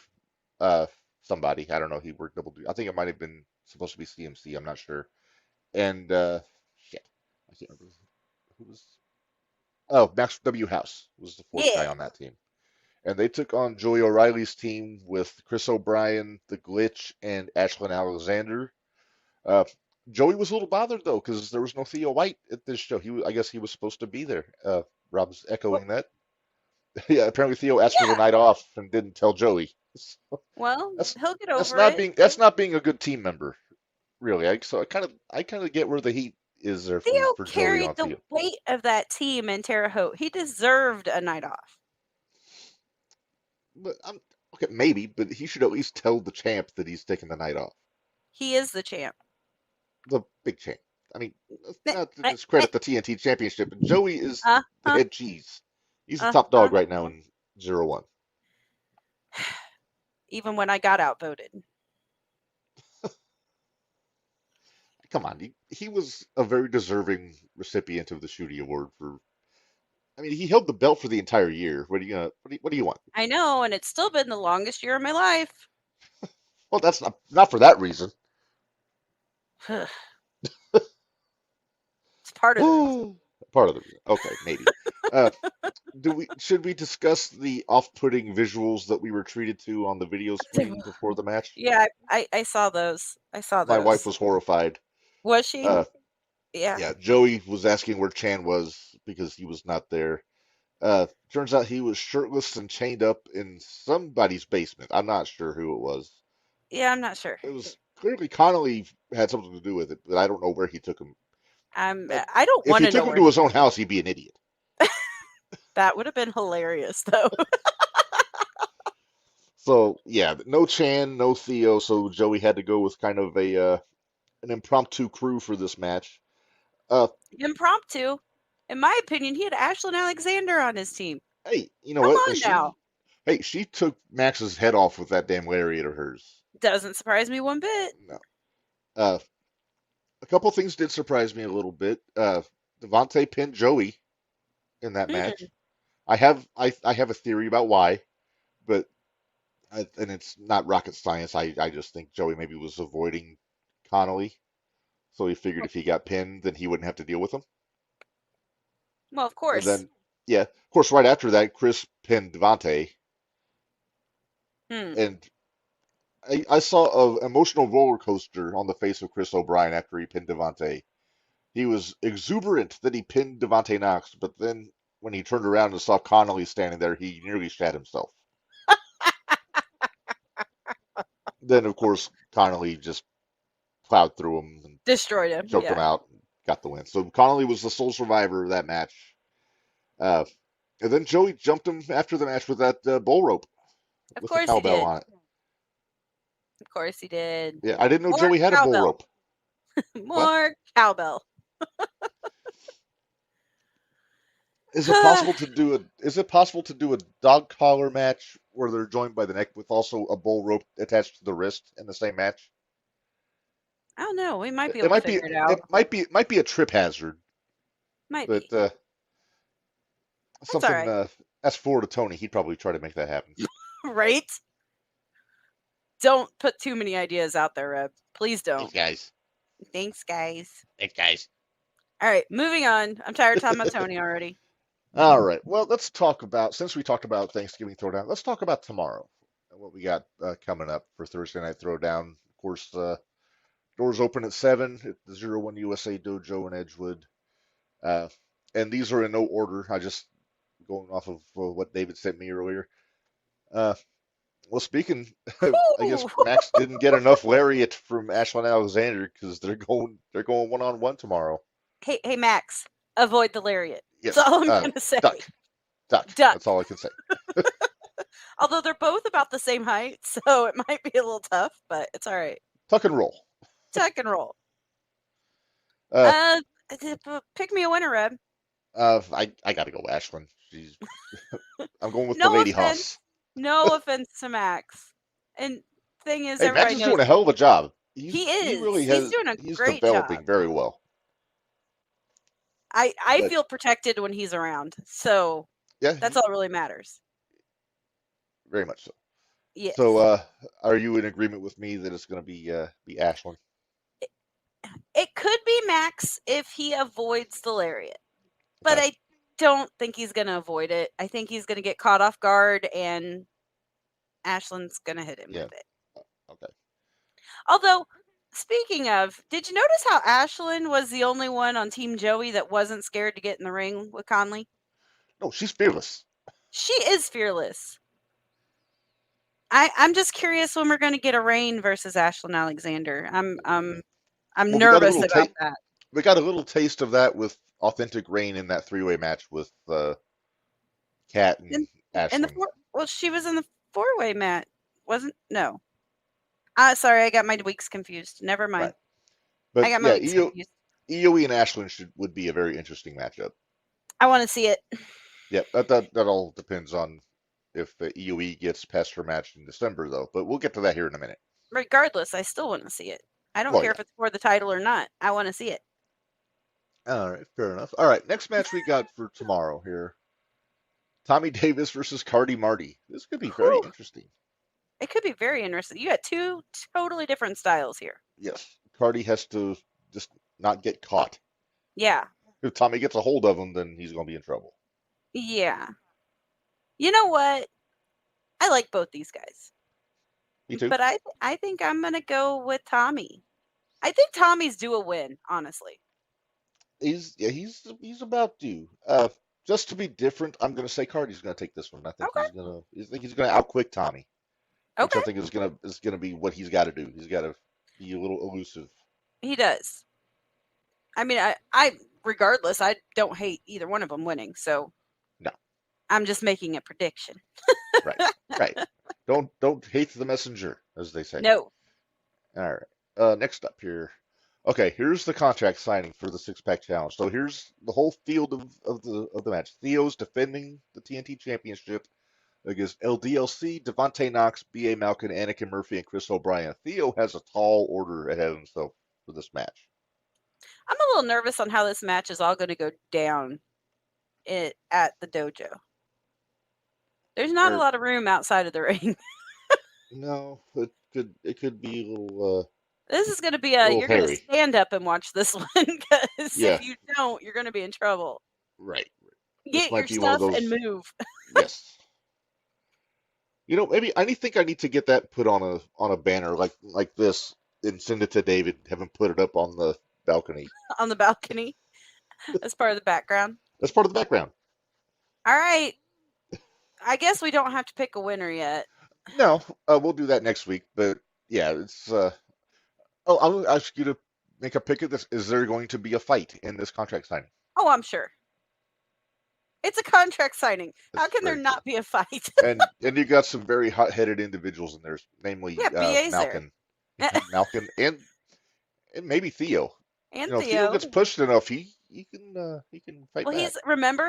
somebody. I don't know. He worked double duty. I think it might have been supposed to be CMC. I'm not sure. And shit, I can't remember who was. Oh, Max W. House was the fourth guy Yeah. on that team. And they took on Joey O'Reilly's team with Chris O'Brien, The Glitch, and Ashlyn Alexander. Joey was a little bothered though because there was no Theo White at this show. I guess he was supposed to be there. Rob's echoing that. Yeah, apparently Theo asked for the night off and didn't tell Joey. Well, he'll get over That's not being a good team member, really. I kind of get where the heat is there Theo for Joey carried on the Theo. weight of that team in Terre Haute. He deserved a night off. But okay, maybe, but he should at least tell the champ that he's taking the night off. He is the champ. The big champ. I mean, not to discredit the TNT Championship, but Joey is the head cheese. He's the top dog right now in 0-1. Even when I got outvoted. Come on, he was a very deserving recipient of the Shooty Award for. I mean, he held the belt for the entire year. What do you want? I know, and it's still been the longest year of my life. Well, that's not for that reason. It's part of the reason. Part of the reason. Okay, maybe. Should we discuss the off-putting visuals that we were treated to on the video screen before the match? Yeah, I saw those. My wife was horrified. Was she? Yeah. Yeah, Joey was asking where Chan was because he was not there. Turns out he was shirtless and chained up in somebody's basement. I'm not sure who it was. Yeah, I'm not sure. It was clearly Connolly had something to do with it, but I don't know where he took him. I don't want to If know. he took him to his own house, he'd be an idiot. That would have been hilarious, though. So yeah, no Chan, no Theo, so Joey had to go with kind of an impromptu crew for this match. Impromptu, in my opinion, he had Ashlyn Alexander on his team. Hey, you know Come what? on now. Hey, she took Max's head off with that damn lariat of hers. Doesn't surprise me one bit. No. A couple things did surprise me a little bit. Devontae pinned Joey in that match. I have a theory about why, but and it's not rocket science. I just think Joey maybe was avoiding Connolly, so he figured if he got pinned, then he wouldn't have to deal with him. Well, of course. And then, yeah, of course, right after that, Chris pinned Devontae. And I saw an emotional roller coaster on the face of Chris O'Brien after he pinned Devontae. He was exuberant that he pinned Devontae Knox, but then when he turned around and saw Connolly standing there, he nearly shat himself. Then, of course, Connolly just plowed through him and destroyed him, choked him out, and got the win. So Connolly was the sole survivor of that match. And then Joey jumped him after the match with that bull rope with the cowbell on it. Of course he did. Yeah, I didn't know Joey had a bull rope. More cowbell. Is it possible to do a dog collar match where they're joined by the neck with also a bull rope attached to the wrist in the same match? I don't know. We might be able to figure it out. It might be a trip hazard. Might be. Something all right. That's forward to Tony. He'd probably try to make that happen. Right? Don't put too many ideas out there, Reb. Please don't. Thanks, guys. All right, moving on. I'm tired of talking about Tony already. All right. Well, let's talk about, since we talked about Thanksgiving Throwdown, let's talk about tomorrow and what we got coming up for Thursday Night Throwdown. Of course, doors open at 7 at the 01 USA Dojo in Edgewood. And these are in no order. I just going off of what David sent me earlier. Well, speaking, I guess Max didn't get enough lariat from Ashlyn Alexander because they're going 1-on-1 tomorrow. Hey, Max, avoid the lariat. Yes, That's all I'm gonna say. duck. Duck. That's all I can say. Although they're both about the same height, so it might be a little tough, but it's all right. Tuck and roll. Tuck and roll. Uh, Pick me a winner, Reb. I gotta go Ashlyn. I'm going with the No Lady offense. Hoss. No offense to Max. And thing is, Hey, Max everybody is knows doing a hell of a job. he is. He really He's doing a he's great developing job. very well. I But- feel protected when he's around, so Yeah, that's all really matters. very much so. Yes. So, are you in agreement with me that it's going to be Ashlyn? It could be Max if he avoids the lariat, but Okay. I don't think he's going to avoid it. I think he's going to get caught off guard, and Ashlyn's going to hit him with it. Okay. Although, speaking of, did you notice how Ashlyn was the only one on Team Joey that wasn't scared to get in the ring with Conley? No, she's fearless. She is fearless. I'm just curious when we're going to get a Reign versus Ashlyn Alexander. I'm Well, nervous about that. We got a little taste of that with Authentic Reign in that three-way match with Kat and Ashlyn. Well, she was in the four-way match, wasn't? No. Sorry, I got my weeks confused. Never mind. Right. But I got my weeks confused. EOE and Ashlyn would be a very interesting matchup. I want to see it. Yeah, that all depends on if EOE gets past her match in December, though. But we'll get to that here in a minute. Regardless, I still want to see it. I don't Well, care yeah. if it's for the title or not. I want to see it. All right, fair enough. All right, next match we got for tomorrow here. Tommy Davis versus Cardi Marty. This could be very interesting. It could be very interesting. You got two totally different styles here. Yes, Cardi has to just not get caught. Yeah. If Tommy gets a hold of him, then he's going to be in trouble. Yeah. You know what? I like both these guys. Me too. But I think I'm going to go with Tommy. I think Tommy's due a win, honestly. He's about due. Just to be different, I'm going to say Cardi's going to take this one. I think he's going to outquick Tommy. Okay. Which I think is going to be what he's got to do. He's got to be a little elusive. He does. I mean, I regardless, I don't hate either one of them winning. So no, I'm just making a prediction. Right. Don't hate the messenger, as they say. No. All right. Next up here. Okay, here's the contract signing for the six-pack challenge. So here's the whole field of the match. Theo's defending the TNT Championship against LDLC, Devontae Knox, B.A. Malkin, Anakin Murphy, and Chris O'Brien. Theo has a tall order ahead of himself for this match. I'm a little nervous on how this match is all going to go down at the dojo. There's not a lot of room outside of the ring. No, it could be a little. This is going to be you're going to stand up and watch this one because if you don't, you're going to be in trouble. Right. Get your stuff and move. Yes. You know, maybe I think I need to get that put on a banner like this and send it to David. Have him put it up on the balcony. On the balcony, as part of the background. That's part of the background. All right. I guess we don't have to pick a winner yet. No, we'll do that next week. But yeah, it's. I'll ask you to make a pick of this. Is there going to be a fight in this contract signing? Oh, I'm sure. It's a contract signing. How can there not be a fight? and you got some very hot-headed individuals in there, namely Malkin, Malkin, and maybe Theo. And Theo. Theo gets pushed enough, he can fight back.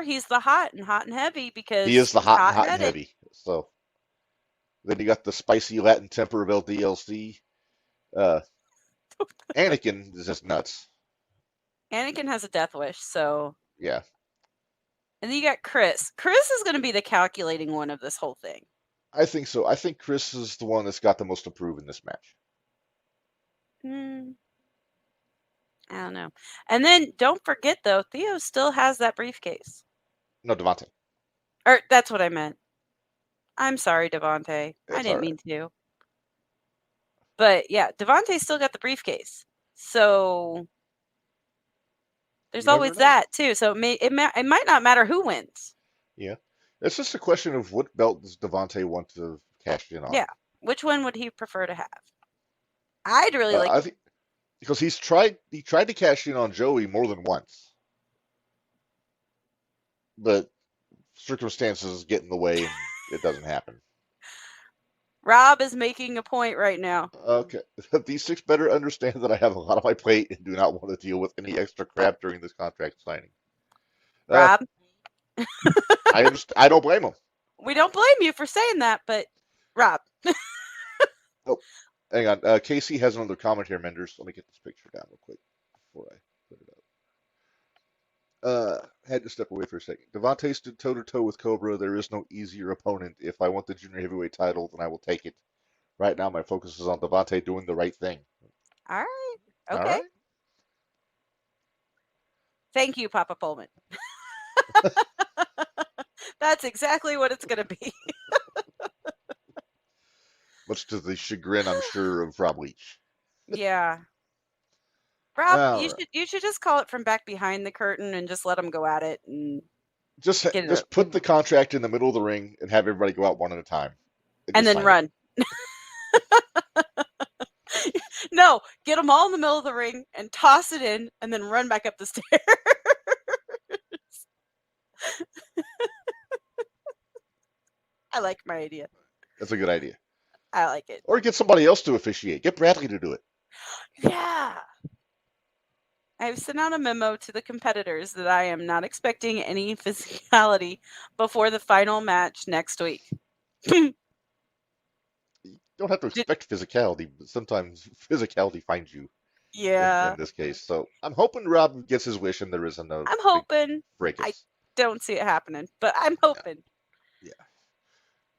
He's the hot and heavy because he is the hot and heavy. So then you got the spicy Latin temper of LDLC. Anakin is just nuts. Anakin has a death wish, so yeah. And then you got Chris. Chris is going to be the calculating one of this whole thing. I think so. I think Chris is the one that's got the most to prove in this match. I don't know. And then don't forget, though, Theo still has that briefcase. No, Devontae. Or that's what I meant. I'm sorry, Devontae. I didn't mean to. But yeah, Devontae still got the briefcase. So there's always that too. So it might not matter who wins. Yeah, it's just a question of what belt does Devontae want to cashed in on. Yeah. Which one would he prefer to have? I'd really like. I think because he tried to cash in on Joey more than once, but circumstances get in the way and it doesn't happen. Rob is making a point right now. Okay, these six better understand that I have a lot on my plate and do not want to deal with any extra crap during this contract signing. Rob, I understand. I don't blame them. we don't blame you for saying that, but Rob. Oh, hang on. Casey has another comment here, Minderz. Let me get this picture down real quick before I put it up. Had to step away for a second. Devontae stood toe-to-toe with Cobra. There is no easier opponent. If I want the junior heavyweight title, then I will take it. Right now, my focus is on Devontae doing the right thing. All right. Okay. All right. Thank you, Papa Pullman. That's exactly what it's going to be. Much to the chagrin, I'm sure, of Rob Leach. Yeah. Rob, All you right. should just call it from back behind the curtain and just let them go at it and Just get it up. put the contract in the middle of the ring and have everybody go out one at a time. And just then sign run. No, get them all in the middle of the ring and toss it in and then run back up the stairs. I like my idea. That's a good idea. I like it. Or get somebody else to officiate. Get Bradley to do it. Yeah. I've sent out a memo to the competitors that I am not expecting any physicality before the final match next week. You don't have to expect physicality, but sometimes physicality finds you. Yeah. In this case. So I'm hoping Rob gets his wish and there isn't a I'm hoping. break. I don't see it happening, but I'm hoping. Yeah.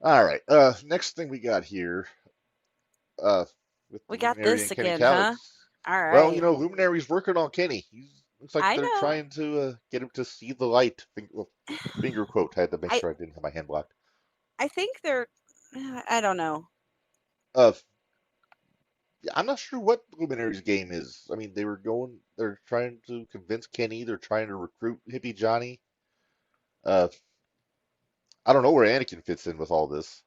All right. Next thing we got here. With We got Luminary this and Kenny again, Callis. huh? All right. Well, you know, Luminary's working on Kenny. Looks like they're know. trying to get him to see the light. Finger quote. I had to make sure I didn't have my hand blocked. I think they're. I don't know. I'm not sure what Luminary's game is. I mean, they're trying to convince Kenny. They're trying to recruit Hippie Johnny. I don't know where Anakin fits in with all this.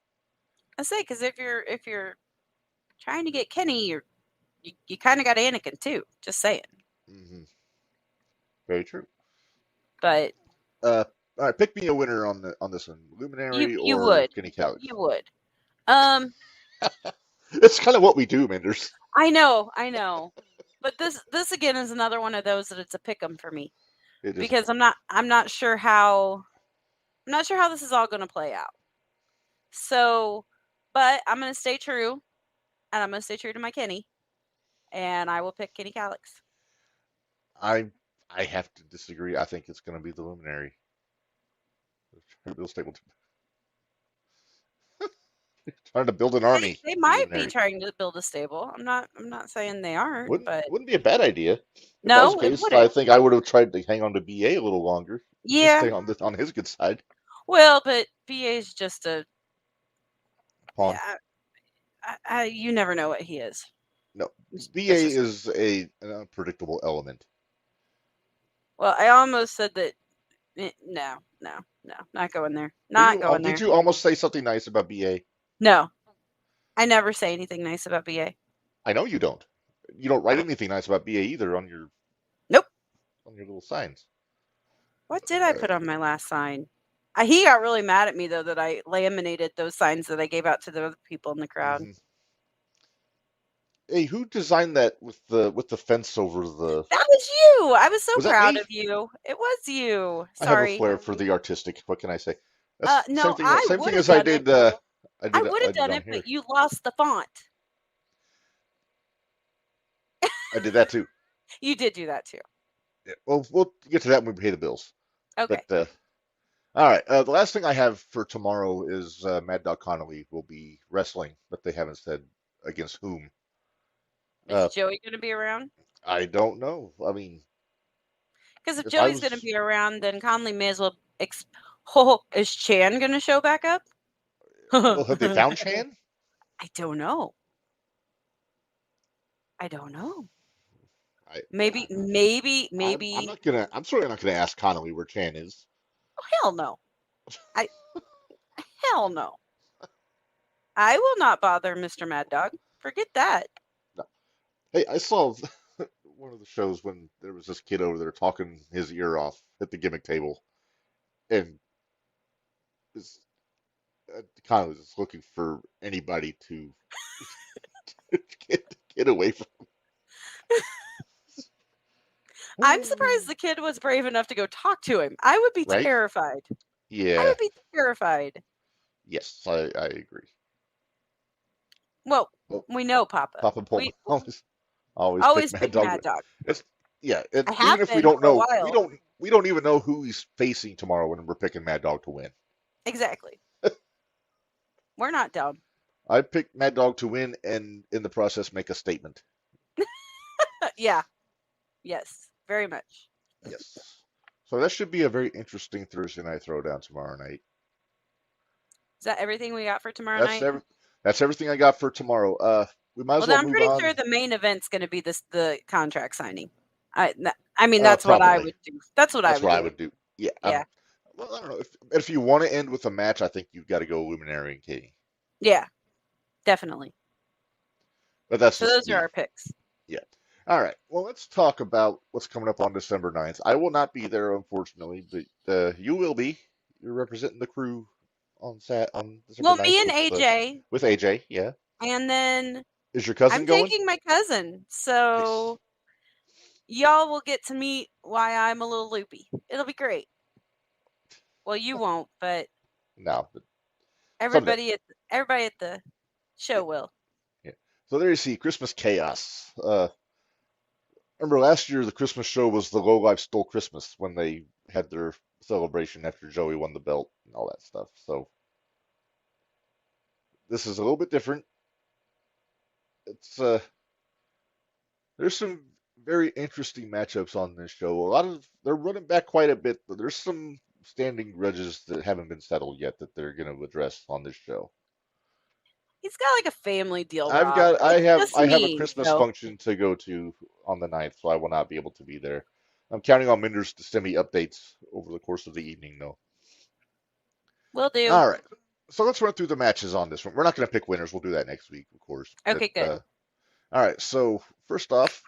I say because if you're trying to get Kenny, you kind of got Anakin too. Just saying. Mm-hmm. Very true. But all right, pick me a winner on this one, Luminary you or would. Kenny Callis. You would. It's kind of what we do, Minderz. I know. But this again is another one of those that it's a pick 'em for me because I'm not sure how this is all going to play out. So, but I'm going to stay true, and I'm going to stay true to my Kenny, and I will pick Kenny Calix. I have to disagree. I think it's going to be the Luminary. Trying to build an army. They might be trying to build a stable. I'm not saying they aren't. Wouldn't be a bad idea. No, it wouldn't. I think I would have tried to hang on to BA a little longer. Yeah. Stay on his good side. Well, but BA is just a pawn. You never know what he is. No, BA is an unpredictable element. Well, I almost said that. No, not going there. Not going there. Did you almost say something nice about BA? No, I never say anything nice about BA. I know you don't. You don't write anything nice about BA either on your. Nope. On your little signs. What did I put on my last sign? He got really mad at me though that I laminated those signs that I gave out to the other people in the crowd. Mm-hmm. Hey, who designed that with the fence over the? That was you. I was so proud of you. It was you. Sorry. I have a flair for the artistic. What can I say? No, same thing as I did. I would have done it, but you lost the font. I did that too. You did do that too. Yeah, well, we'll get to that when we pay the bills. Okay. But, all right. The last thing I have for tomorrow is Mad Dog Connolly will be wrestling, but they haven't said against whom. Is Joey going to be around? I don't know. I mean, because if Joey's going to be around, then Conley may as well. Is Chan going to show back up? Well, have they found Chan? I don't know. Maybe. I'm certainly not gonna ask Connolly where Chan is. Oh, hell no. Hell no. I will not bother Mr. Mad Dog. Forget that. No. Hey, I saw one of the shows when there was this kid over there talking his ear off at the gimmick table, and was kind of just looking for anybody to get away from. I'm surprised the kid was brave enough to go talk to him. I would be Right? terrified. I Yeah. would be terrified. Yes, I agree. Well, Well, we know Papa. Papa Puma We always always pick Mad pick Dog. Mad Dog. It's yeah, and I even have if we been don't for a know, while. we don't even know who he's facing tomorrow when we're picking Mad Dog to win. Exactly. We're not dumb. I picked Mad Dog to win and in the process make a statement. Yeah. Yes. Very much. Yes. So that should be a very interesting Thursday night throwdown tomorrow night. Is that everything we got for tomorrow night? That's everything I got for tomorrow. We might as well I'm move pretty on. sure the main event's going to be the contract signing. I mean, that's what I probably. would do. That's what I would do. Yeah. Yeah. Well, I don't know. If you want to end with a match, I think you've got to go Luminary and Katie. Yeah. Definitely. But that's so those are our picks. Yeah. All right. Well, let's talk about what's coming up on December 9th. I will not be there, unfortunately, but you will be. You're representing the crew on December 9th. Me and AJ. With AJ, yeah. And then is your cousin going? I'm taking my cousin, so y'all will get to meet why I'm a little loopy. It'll be great. Well, you won't, but no. But everybody at the show will. Yeah. So there you see Christmas chaos. Remember last year the Christmas show was the Low Life Stole Christmas when they had their celebration after Joey won the belt and all that stuff. So this is a little bit different. It's there's some very interesting matchups on this show. They're running back quite a bit, but there's some standing grudges that haven't been settled yet that they're going to address on this show. He's got like a family deal. I have a Christmas function to go to on the 9th, so I will not be able to be there. I'm counting on Minderz to send me updates over the course of the evening, though. Will do. All right. So let's run through the matches on this one. We're not going to pick winners. We'll do that next week, of course. Okay, good. All right. So first off,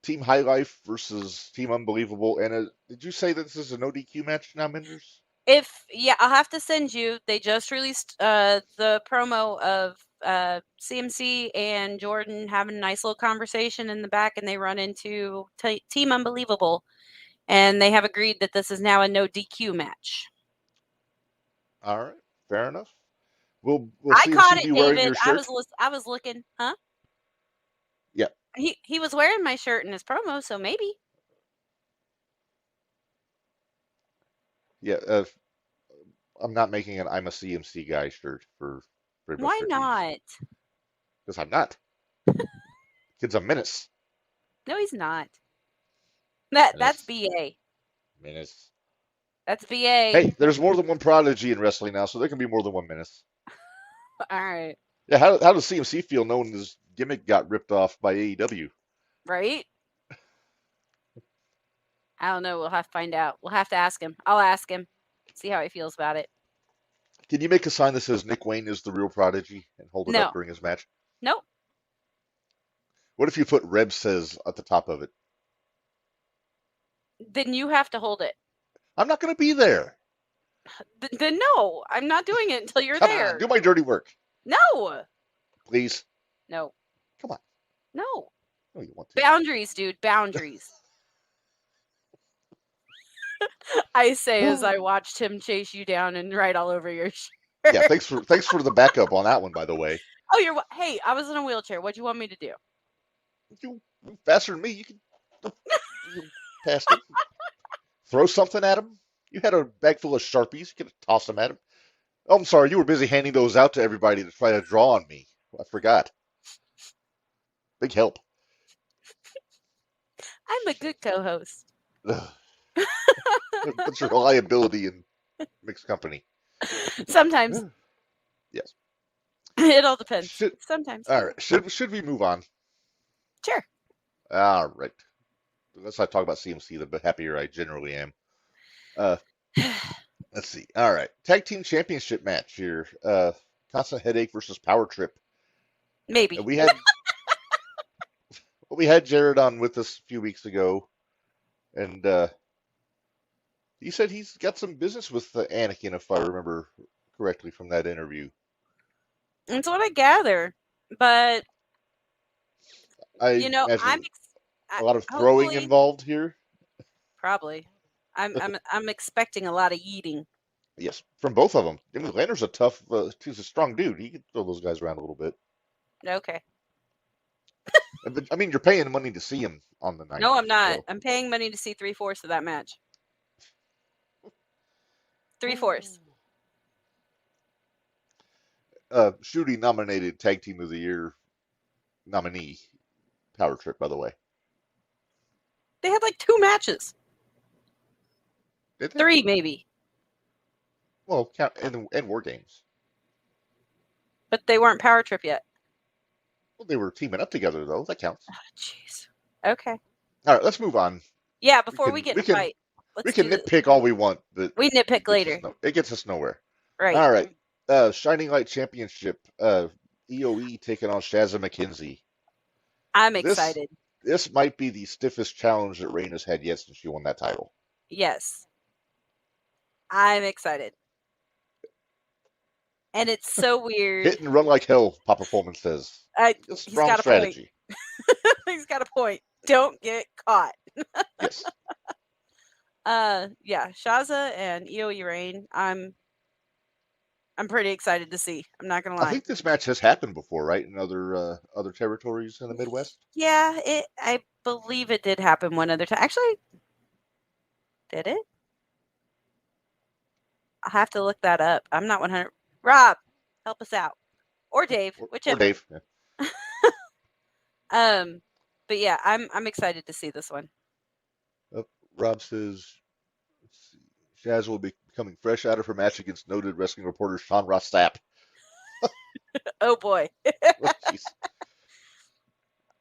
Team High Life versus Team Unbelievable. And did you say that this is a no DQ match now, Minderz? I'll have to send you. They just released the promo of CMC and Jordan having a nice little conversation in the back, and they run into Team Unbelievable, and they have agreed that this is now a no DQ match. All right, fair enough. We'll I see caught it, be wearing David. your shirt. I was looking, huh? Yeah. He was wearing my shirt in his promo, so maybe. Yeah, I'm not making an I'm a CMC guy shirt for Rainbow Why Strip not? Because I'm not. Kid's a menace. No, he's not. That's BA. Menace. That's BA. Hey, there's more than one prodigy in wrestling now, so there can be more than one menace. All right. Yeah, how does CMC feel knowing his gimmick got ripped off by AEW? Right? I don't know. We'll have to find out. We'll have to ask him. I'll ask him. See how he feels about it. Can you make a sign that says Nick Wayne is the real prodigy and hold it up during his match? Nope. What if you put Reb Says at the top of it? Then you have to hold it. I'm not going to be there. Then no, I'm not doing it until you're Come there. on, do my dirty work. No. Please. No. Come on. No. No, you want to. Boundaries, dude. Boundaries. I say as I watched him chase you down and write all over your shirt. Yeah, thanks for the backup on that one, by the way. Oh, hey, I was in a wheelchair. What'd you want me to do? You faster than me. You can pass it. Throw something at him. You had a bag full of Sharpies. You could have tossed them at him. Oh, I'm sorry. You were busy handing those out to everybody to try to draw on me. I forgot. Big help. I'm a good co-host. What's your reliability in mixed company? Sometimes. Yes. It all depends. Sometimes. All right. Should we move on? Sure. All right. The less I talk about CMC, the happier I generally am. Let's see. All right. Tag team championship match here. Constant Headache versus Power Trip. Maybe. And we had Jared on with us a few weeks ago, and he said he's got some business with Anakin, if I remember correctly from that interview. That's what I gather. But I you know, imagine a lot of throwing involved here. Probably. I'm expecting a lot of eating. Yes, from both of them. Jimmy Lanner's he's a strong dude. He can throw those guys around a little bit. Okay. But I mean, you're paying money to see him on the night. No, I'm not. So. I'm paying money to see 3/4 of that match. 3/4. Shooty nominated Tag Team of the Year nominee, Power Trip, by the way. They had like 2 matches. Did they? 3 maybe. Well, and War Games. But they weren't Power Trip yet. Well, they were teaming up together, though. That counts. Oh, jeez. Okay. All right, let's move on. Yeah, before we get in a fight. We can nitpick all we want, but we nitpick later. It gets us nowhere. Right. All right. Shining Light Championship. EOE taking on Shazza McKenzie. I'm excited. This might be the stiffest challenge that Rain has had yet since she won that title. Yes. I'm excited. And it's so weird. Hit and run like hell, Papa Pullman says. It's a strong strategy. He's got a point. Don't get caught. Yes. Yeah, Shazza and EOE Rain. I'm pretty excited to see. I'm not gonna lie. I think this match has happened before, right? In other territories in the Midwest. Yeah, I believe it did happen one other time. Actually, did it? I'll have to look that up. I'm not 100. Rob, help us out, or Dave, whichever. Or Dave. Yeah. But yeah, I'm excited to see this one. Rob says Shaz will be coming fresh out of her match against noted wrestling reporter Sean Ross Sapp. Oh boy. Oh,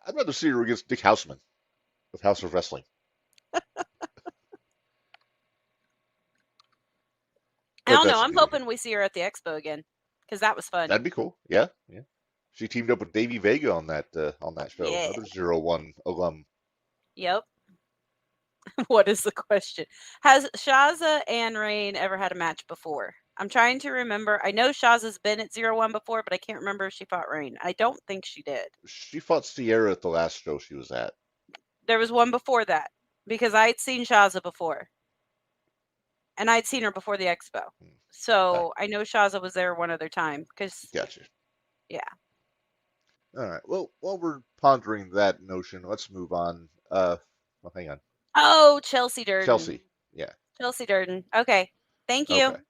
I'd rather see her against Dick Houseman of House of Wrestling. I don't know. I'm hoping we see her at the expo again because that was fun. That'd be cool. Yeah. She teamed up with Davey Vega on that show. Yeah. Another 0-1 alum. Yep. What is the question? Has Shazza and Rain ever had a match before? I'm trying to remember. I know Shazza's been at 0-1 before, but I can't remember if she fought Rain. I don't think she did. She fought Sierra at the last show she was at. There was one before that because I'd seen Shazza before. And I'd seen her before the expo. So I know Shazza was there one other time. Gotcha. Yeah. All right. Well, while we're pondering that notion, let's move on. Well, hang on. Oh, Chelsea Durden. Chelsea. Yeah. Chelsea Durden. Okay. Thank you. Okay.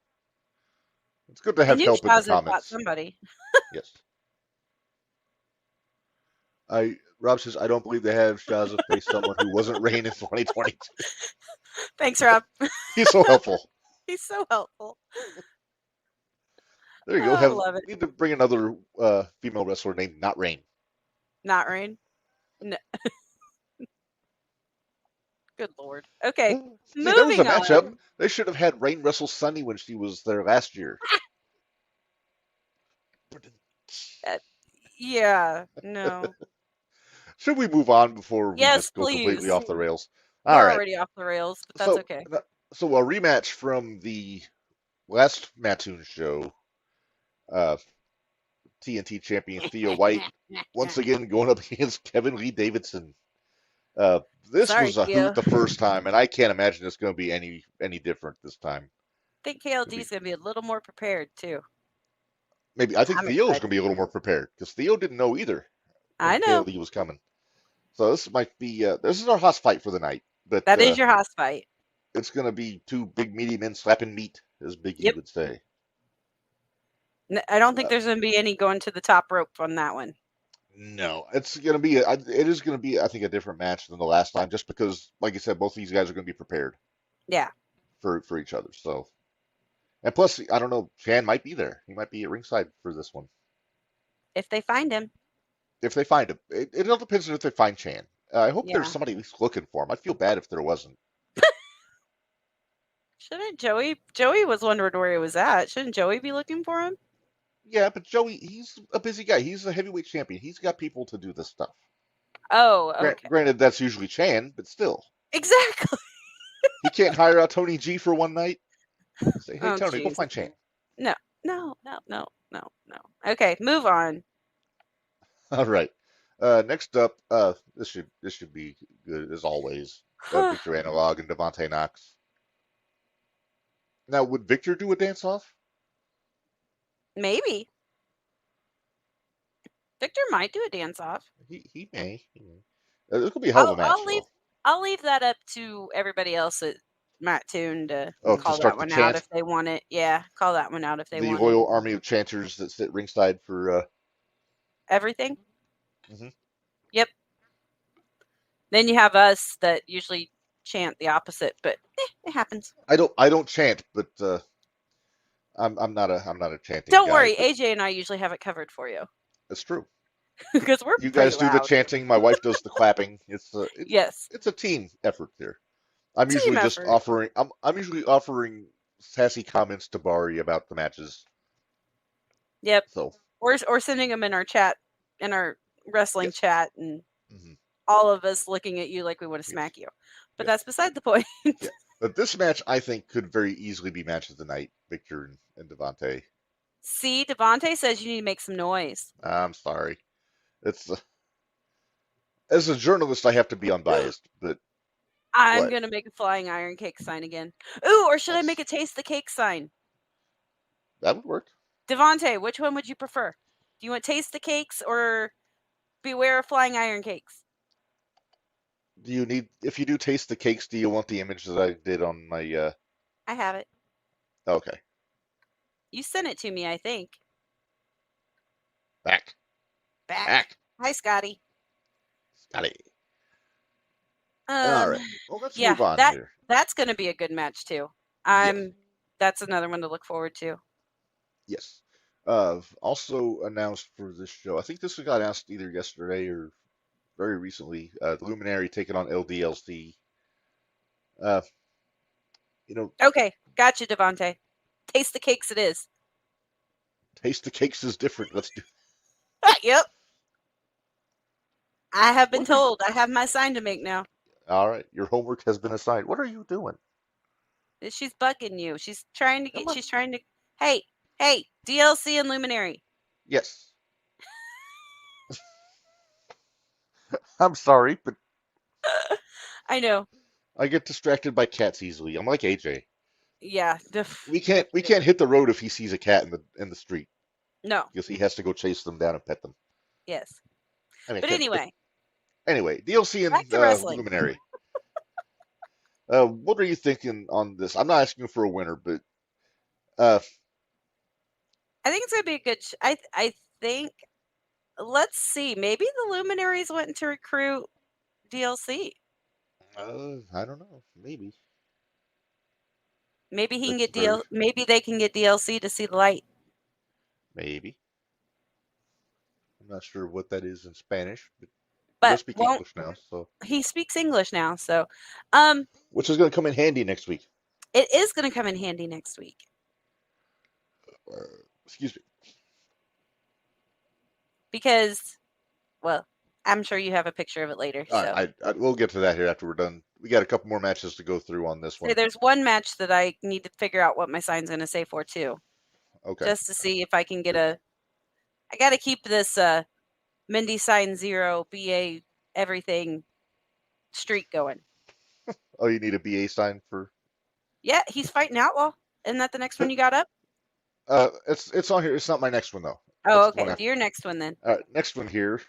It's good to have help in the comments. Somebody. Yes. Rob says, I don't believe they have Shazza face someone who wasn't Rain in 2022. Thanks, Rob. He's so helpful. He's so helpful. There you go. I love it. Need to bring another female wrestler named Not Rain. Not Rain? No. Good Lord. Okay. See, that was a matchup. They should have had Rain wrestle Sunny when she was there last year. Yeah. No. Should we move on before we just go completely off the rails? We're already off the rails, but that's okay. So a rematch from the last Mattoon show. TNT champion Theo White once again going up against Kevin Lee Davidson. This was a hoot the first time, and I can't imagine it's going to be any different this time. I think KLD is going to be a little more prepared too. Maybe I think Theo is going to be a little more prepared because Theo didn't know either. I know KLD was coming, so this might be this is our house fight for the night. But that is your house fight. It's going to be two big meaty men slapping meat, as Big E would say. I don't think there's going to be any going to the top rope on that one. No, it's going to be. It is going to be, I think, a different match than the last time, just because, like you said, both of these guys are going to be prepared. Yeah. For each other. So, and plus, I don't know, Chan might be there. He might be at ringside for this one. If they find him. If they find him, it all depends on if they find Chan. I hope there's somebody at least looking for him. I'd feel bad if there wasn't. Shouldn't Joey? Joey was wondering where he was at. Shouldn't Joey be looking for him? Yeah, but Joey, he's a busy guy. He's a heavyweight champion. He's got people to do this stuff. Oh, okay. Granted, that's usually Chan, but still, Exactly. he can't hire out Tony G for one night. Say, hey Oh, Tony, go jeez. find Chan. No, no, no, no, no, no. Okay, move on. All right. Next up, this should be good as always. Victor Analog and Devontae Knox. Now, would Victor do a dance off? Maybe. Victor might do a dance off. He may. This could be a hell of a match. I'll leave that up to everybody else at Matt Toon to to call start that one the out chant? if they want it. Yeah, call that one out if they The want loyal it. army of chanters that sit ringside for Everything? Mhm. Yep. Then you have us that usually chant the opposite, but it happens. I don't chant, but I'm not a chanting Don't guy. worry, But AJ and I usually have it covered for you that's true. because we're You pretty guys do loud. the chanting. My wife does the clapping. Yes. It's a team effort here. I'm Team usually just effort. offering. I'm usually offering sassy comments to Bari about the matches. Yep. So Or sending them in our chat, in our wrestling Yes. chat, and mhm. all of us looking at you like we want to smack you. But Yes. that's beside the point. Yeah. But this match, I think, could very easily be match of the night. Victor and Devontae. See, Devontae says you need to make some noise. I'm sorry. It's as a journalist, I have to be unbiased, but I'm What? going to make a flying iron cake sign again. Ooh, or should I make a taste the cake sign? that would work. Devontae, which one would you prefer? Do you want taste the cakes or beware of flying iron cakes? Do you need, if you do taste the cakes, do you want the image that I did on my, I have it. okay. You sent it to me, I think. Back. Back. Hi, Scotty. Scotty. All right. Well, let's move on here. That's going to be a good match too. Yes. That's another one to look forward to. Yes. Also announced for this show, I think this got announced either yesterday or very recently, Luminary taking on LDLC. Okay, gotcha, Devontae. Taste the cakes it is. Taste the cakes is different. Let's do Yep. I have been told. I have my sign to make now. All right. Your homework has been assigned. What are you doing? She's bugging you. She's trying to get. She's trying to. Hey, DLC and Luminary. Yes. I'm sorry, but I know. I get distracted by cats easily. I'm like AJ. Yeah. We can't hit the road if he sees a cat in the street No. because he has to go chase them down and pet them. Yes. I mean, But anyway. Anyway, DLC Back to and wrestling. Luminary. What are you thinking on this? I'm not asking for a winner, but I think it's gonna be a good. I think. Let's see. Maybe the Luminaries went to recruit DLC. I don't know. Maybe. Maybe he can get Maybe they can get DLC to see the light. Maybe. I'm not sure what that is in Spanish, but he does speak won't- English now, so He speaks English now, so which is going to come in handy next week. it is going to come in handy next week. Excuse me. Because, well, I'm sure you have a picture of it later. All so right, we'll get to that here after we're done. We got a couple more matches to go through on this one. there's one match that I need to figure out what my sign's going to say for too. Okay. Just to see if I can get I got to keep this Mindy sign 0 BA everything streak going. Oh, you need a BA sign for? Yeah, he's fighting Outlaw. Isn't that the next one you got up? It's on here. It's not my next one though. Oh, okay. Do your next one then. All right, next one here.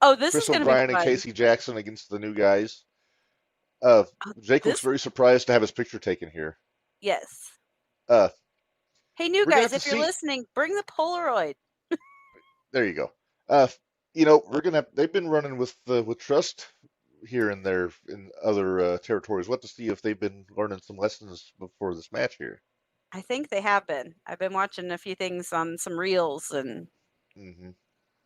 Oh, this Chris is going to be O'Brien fun. and Casey Jackson against the new guys. Jake looks very surprised to have his picture taken here. Yes. Hey, new guys, if you're listening, bring the Polaroid. There you go. They've been running with Trust here and there in other territories. What to see if they've been learning some lessons before this match here. I think they have been. I've been watching a few things on some reels, and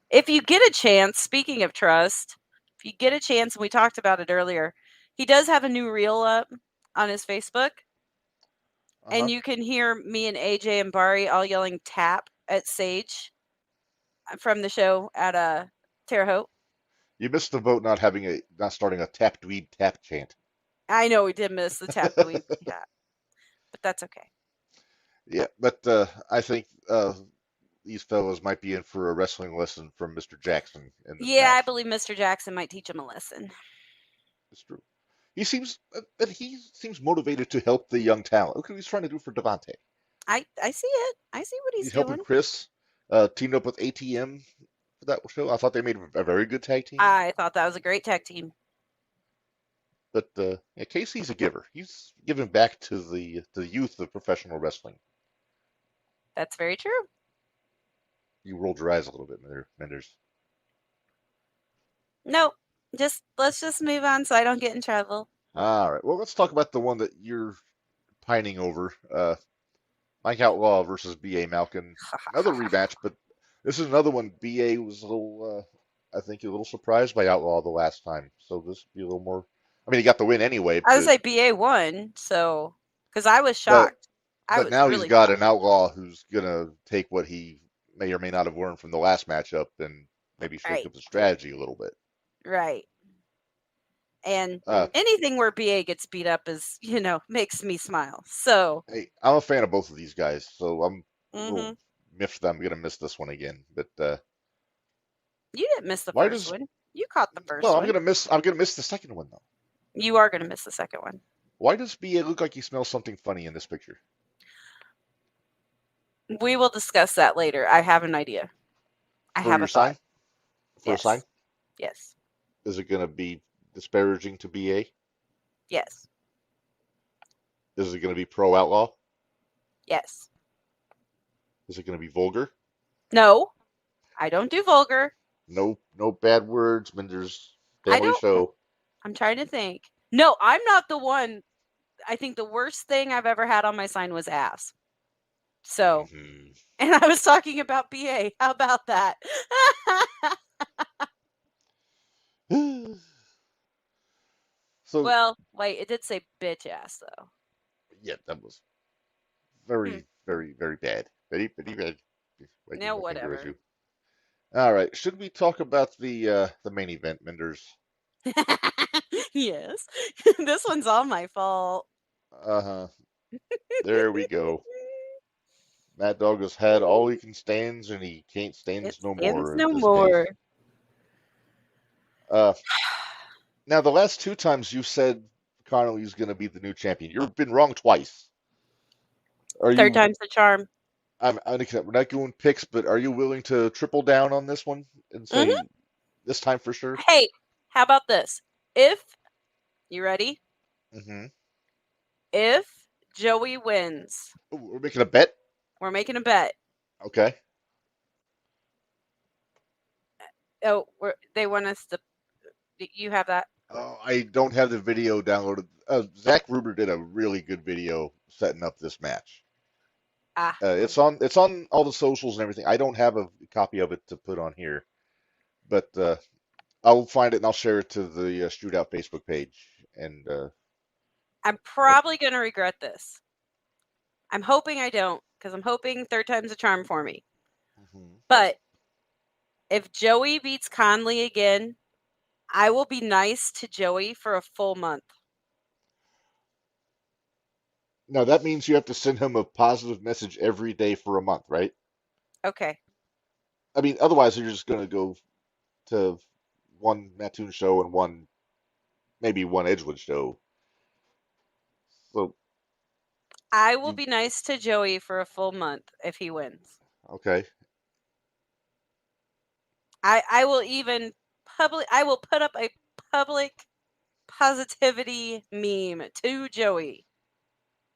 if you get a chance, speaking of Trust, if you get a chance, and we talked about it earlier, he does have a new reel up on his Facebook. and you can hear me and AJ and Bari all yelling "tap" at Sage from the show at Terre Haute. You missed the vote not starting a tap dweeb tap chant. I know we did miss the tap dweeb, yeah, but that's okay. Yeah, but I think these fellows might be in for a wrestling lesson from Mr. Jackson in this Yeah, I match. believe Mr. Jackson might teach him a lesson. It's true. He seems motivated to help the young talent. Look what he's trying to do for Devontae. I see it. I see what he's helping doing. Chris. Teamed up with ATM for that show. I thought they made a very good tag team. I thought that was a great tag team. But yeah, Casey's a giver. He's giving back to the youth of professional wrestling. That's very true. You rolled your eyes a little bit, Minderz. Nope. Let's just move on so I don't get in trouble. All right. Well, let's talk about the one that you're pining over. Mike Outlaw versus B.A. Malkin. Another rematch, but this is another one. B.A. was a little, I think, a little surprised by Outlaw the last time. So this will be a little more. I mean, he got the win anyway. I would say BA won, so because I was shocked. But now he's got an Outlaw who's gonna take what he may or may not have learned from the last matchup and maybe shake up the strategy a little bit. Right. And anything where BA gets beat up is, makes me smile. So hey, I'm a fan of both of these guys, so I'm a little miffed that I'm gonna miss this one again. But you didn't miss the first one. You caught the first one. No, I'm gonna miss the second one though. You are gonna miss the second one. Why does BA look like he smells something funny in this picture? We will discuss that later. I have an idea. I have a thought. For a sign? Yes. Is it gonna be disparaging to BA? Yes. Is it gonna be pro Outlaw? Yes. Is it gonna be vulgar? No. I don't do vulgar. No bad words, Minderz. Family show. I'm trying to think. No, I'm not the one. I think the worst thing I've ever had on my sign was ass. So, and I was talking about BA. How about that? So, well, wait, it did say bitch ass though. Yeah, that was very, very, very bad. Very, very bad. Now whatever. All right, should we talk about the main event, Minderz? Yes, this one's all my fault. There we go. Mad Dog has had all he can stand, and he can't stand no more. No more. Now, the last two times you said Connolly's going to be the new champion, you've been wrong twice. Third time's the charm. We're not doing picks, but are you willing to triple down on this one and say this time for sure? Hey, how about this? If you ready? If Joey wins, we're making a bet. We're making a bet. Okay. Oh, they want us to. You have that? Oh, I don't have the video downloaded. Zach Ruber did a really good video setting up this match. It's on all the socials and everything. I don't have a copy of it to put on here, but I'll find it and I'll share it to the Shootout Facebook page. And I'm probably going to regret this. I'm hoping I don't, because I'm hoping third time's a charm for me. But if Joey beats Conley again, I will be nice to Joey for a full month. Now, that means you have to send him a positive message every day for a month, right? Okay. I mean, otherwise you're just going to go to one Mattoon show and maybe one Edgewood show. So I will be nice to Joey for a full month if he wins. Okay. I will even I will put up a public positivity meme to Joey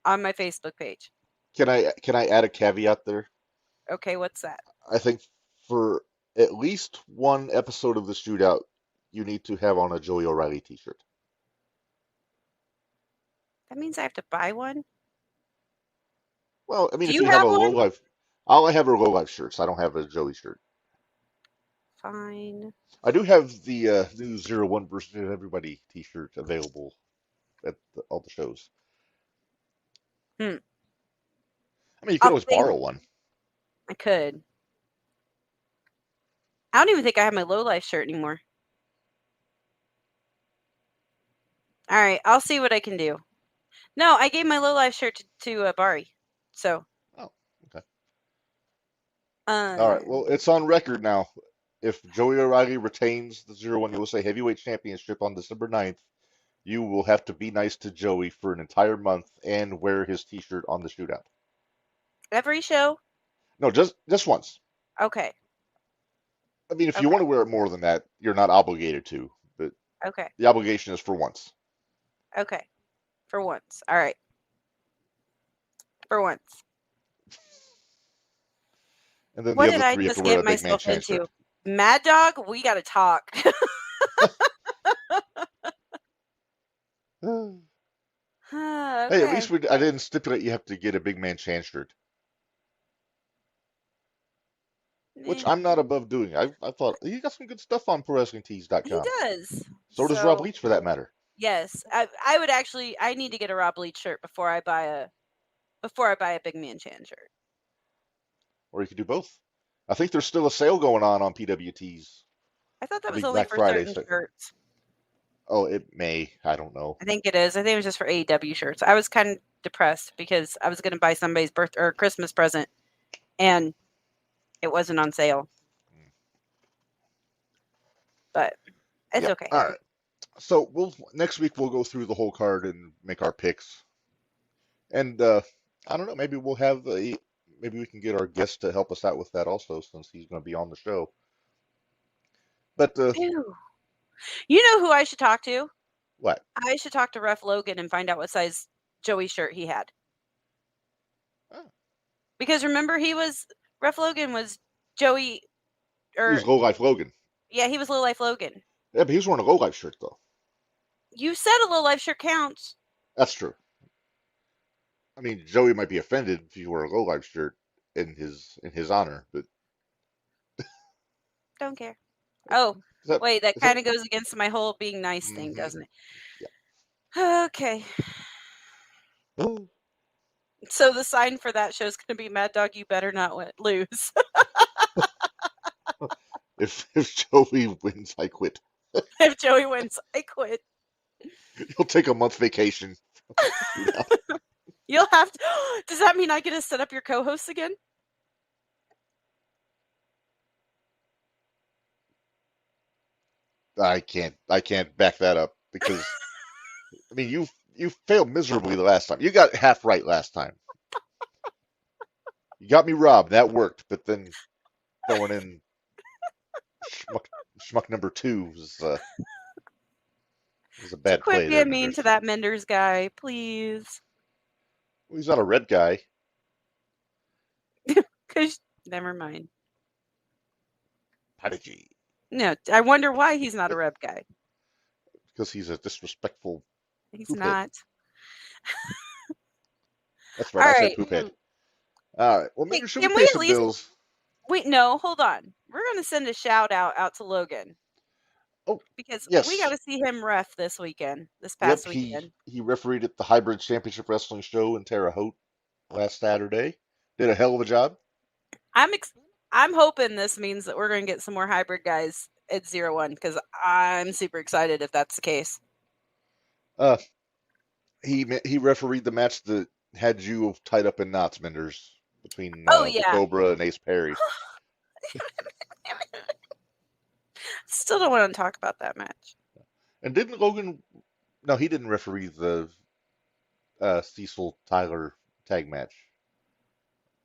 on my Facebook page. Can I add a caveat there? Okay, what's that? I think for at least one episode of the Shootout, you need to have on a Joey O'Reilly t-shirt. That means I have to buy one? Well, I mean, if you have a Low Life, all I have are Low Life shirts. I don't have a Joey shirt. Fine. I do have the new 01 versus Everybody t-shirt available at all the shows. I mean, you could I'll always think borrow one. I could. I don't even think I have my Low Life shirt anymore. All right, I'll see what I can do. No, I gave my Low Life shirt to Bari. So. Oh, okay. All right. Well, it's on record now. If Joey O'Reilly retains the 01 USA Heavyweight Championship on December 9th, you will have to be nice to Joey for an entire month and wear his T-shirt on the shootout. Every show? No, just once. Okay. I mean, if you want to wear it more than that, you're not obligated to, but Okay. the obligation is for once. Okay. For once. All right. For once. And then What the did other I three have to just wear get a big man myself change into? shirt. Mad Dog, we got to talk. Okay. Okay. Hey, at least I didn't stipulate you have to get a big man change shirt, which I'm not above doing. I thought he got some good stuff on ProWrestlingTees.com. He does. So does Rob Leach, for that matter. Yes, I would actually. I need to get a Rob Leach shirt before I buy a big man Chan shirt. Or you could do both. I think there's still a sale going on PWTs. I thought that was Big only Black for Friday certain sale. shirts. Oh, it may. I don't know. I think it is. I think it was just for AEW shirts. I was kind of depressed because I was going to buy somebody's birthday or Christmas present, and it wasn't on sale. But it's okay. All right. So next week we'll go through the whole card and make our picks. And I don't know. Maybe we'll have maybe we can get our guest to help us out with that also, since he's going to be on the show. But Ew. You know who I should talk to? What? I should talk to Ref Logan and find out what size Joey shirt he had. Oh. Because remember, Ref Logan was Joey. He was Low Life Logan. Yeah, he was Low Life Logan. Yeah, but he was wearing a Low Life shirt though. You said a Low Life shirt counts. That's true. I mean, Joey might be offended if you wear a Low Life shirt in his honor, but don't care. Oh, wait, that kind of goes against my whole being nice thing, doesn't it? Yeah. Okay. Oh. So the sign for that show is going to be Mad Dog, you better not lose. If Joey wins, I quit. If Joey wins, I quit. You'll take a month vacation. You'll have to. Does that mean I get to set up your co-hosts again? I can't back that up because I mean you failed miserably the last time. You got it half right last time. You got me robbed. That worked, but then going in schmuck number 2 was a bad play. Quit being mean to that Minderz guy, please. Well, he's not a red guy. Never mind. How did you? No, I wonder why he's not a red guy. Because he's a disrespectful. He's not. That's right. I said poophead. All right. Well, maybe should we pay some bills? Wait, no, hold on. We're going to send a shout out to Logan. Oh, because yes. We got to see him ref this past weekend. He refereed at the Hybrid Championship Wrestling Show in Terre Haute last Saturday. Did a hell of a job. I'm hoping this means that we're going to get some more hybrid guys at 01 because I'm super excited if that's the case. He refereed the match that had you tied up in knots, Minderz, between the Cobra and Ace Perry. Still don't want to talk about that match. And didn't Logan? No, he didn't referee the Cecil Tyler tag match.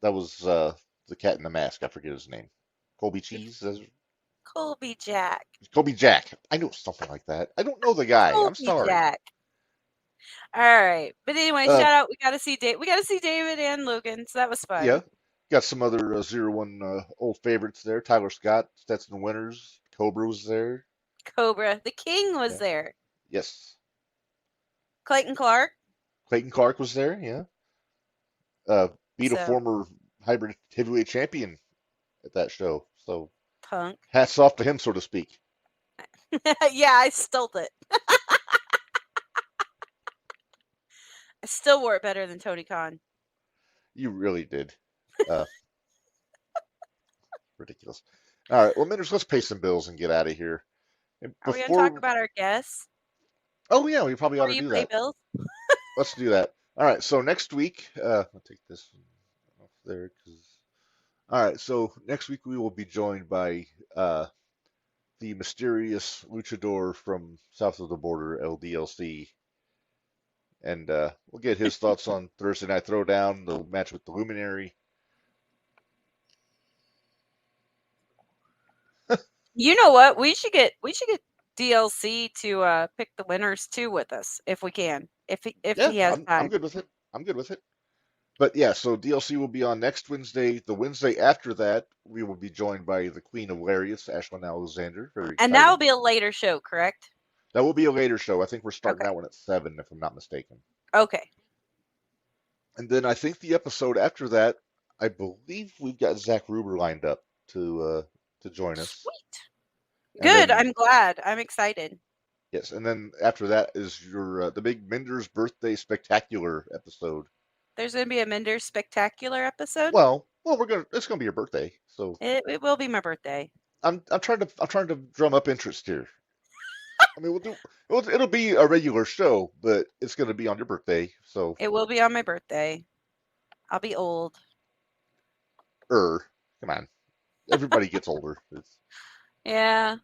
That was the Cat in the Mask. I forget his name. Colby Cheese. Colby Jack. Colby Jack. I know something like that. I don't know the guy. Colby I'm sorry. Jack. All right, but anyway, shout out. We got to see David and Logan, so that was fun. Yeah, got some other 01 old favorites there. Tyler Scott, Stetson Winters, Cobra was there. Cobra, the King was there. Yes. Clayton Clark. Clayton Clark was there. Yeah. Beat a former hybrid heavyweight champion at that show. So Punk. Hats off to him, so to speak. Yeah, I stole it. I still wore it better than Tony Khan. You really did. Uh, ridiculous. All right. Well, Minderz, let's pay some bills and get out of here. And Are we going to talk before, about our guests oh yeah, we probably ought before to you do pay that. bills? Let's do that. All right. So next week, I'll take this off there because. All right. So next week we will be joined by the mysterious luchador from south of the border, LDLC, and we'll get his thoughts on Thursday Night Throwdown, the match with the Luminary. You know what? We should get DLC to pick the winners too with us if we can. If Yeah, he has I'm time. good with it. I'm good with it. But yeah, so DLC will be on next Wednesday. The Wednesday after that, we will be joined by the Queen of Hilarious, Ashlyn Alexander. Very And that'll exciting. be a later show, correct? That will be a later show. I think we're starting Okay. that one at 7, if I'm not mistaken. Okay. And then I think the episode after that, I believe we've got Zach Ruber lined up to join us. Sweet. And Good. then, I'm glad. I'm excited. yes, and then after that is your the big Minderz birthday spectacular episode. There's going to be a Minderz spectacular episode. Well, it's gonna be your birthday, so It will be my birthday. I'm trying to drum up interest here. I mean, it'll be a regular show, but it's gonna be on your birthday, so It will be on my birthday. I'll be old. come on, everybody gets older. It's Yeah.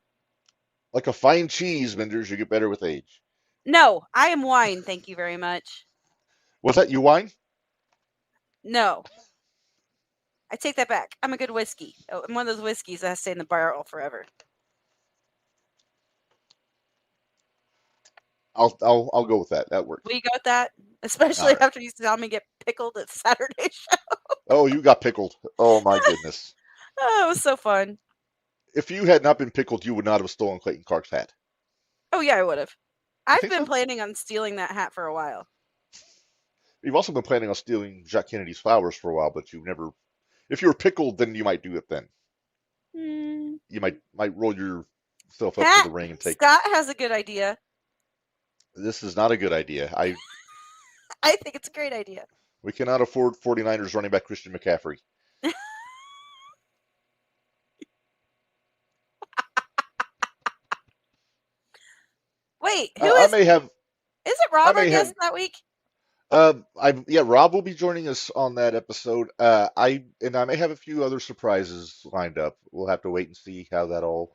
like a fine cheese, Minderz. You get better with age. No, I am wine. Thank you very much. Was that you wine? No. I take that back. I'm a good whiskey. I'm one of those whiskeys that has to stay in the barrel forever. I'll go with that. That works. Will you go with that? Especially All right. after you saw me get pickled at Saturday show. Oh, you got pickled. Oh my goodness. Oh, it was so fun. If you had not been pickled, you would not have stolen Clayton Clark's hat. Oh yeah, I would have. I've think been so? planning on stealing that hat for a while. You've also been planning on stealing Jack Kennedy's flowers for a while, but you've never. If you were pickled, then you might do it then. You might roll yourself up to the ring and take. Scott has a good idea. This is not a good idea. I think it's a great idea. We cannot afford 49ers running back Christian McCaffrey. Wait, who I is? may have. Is it Rob I our may guest have- that week? Rob will be joining us on that episode. I may have a few other surprises lined up. We'll have to wait and see how that all.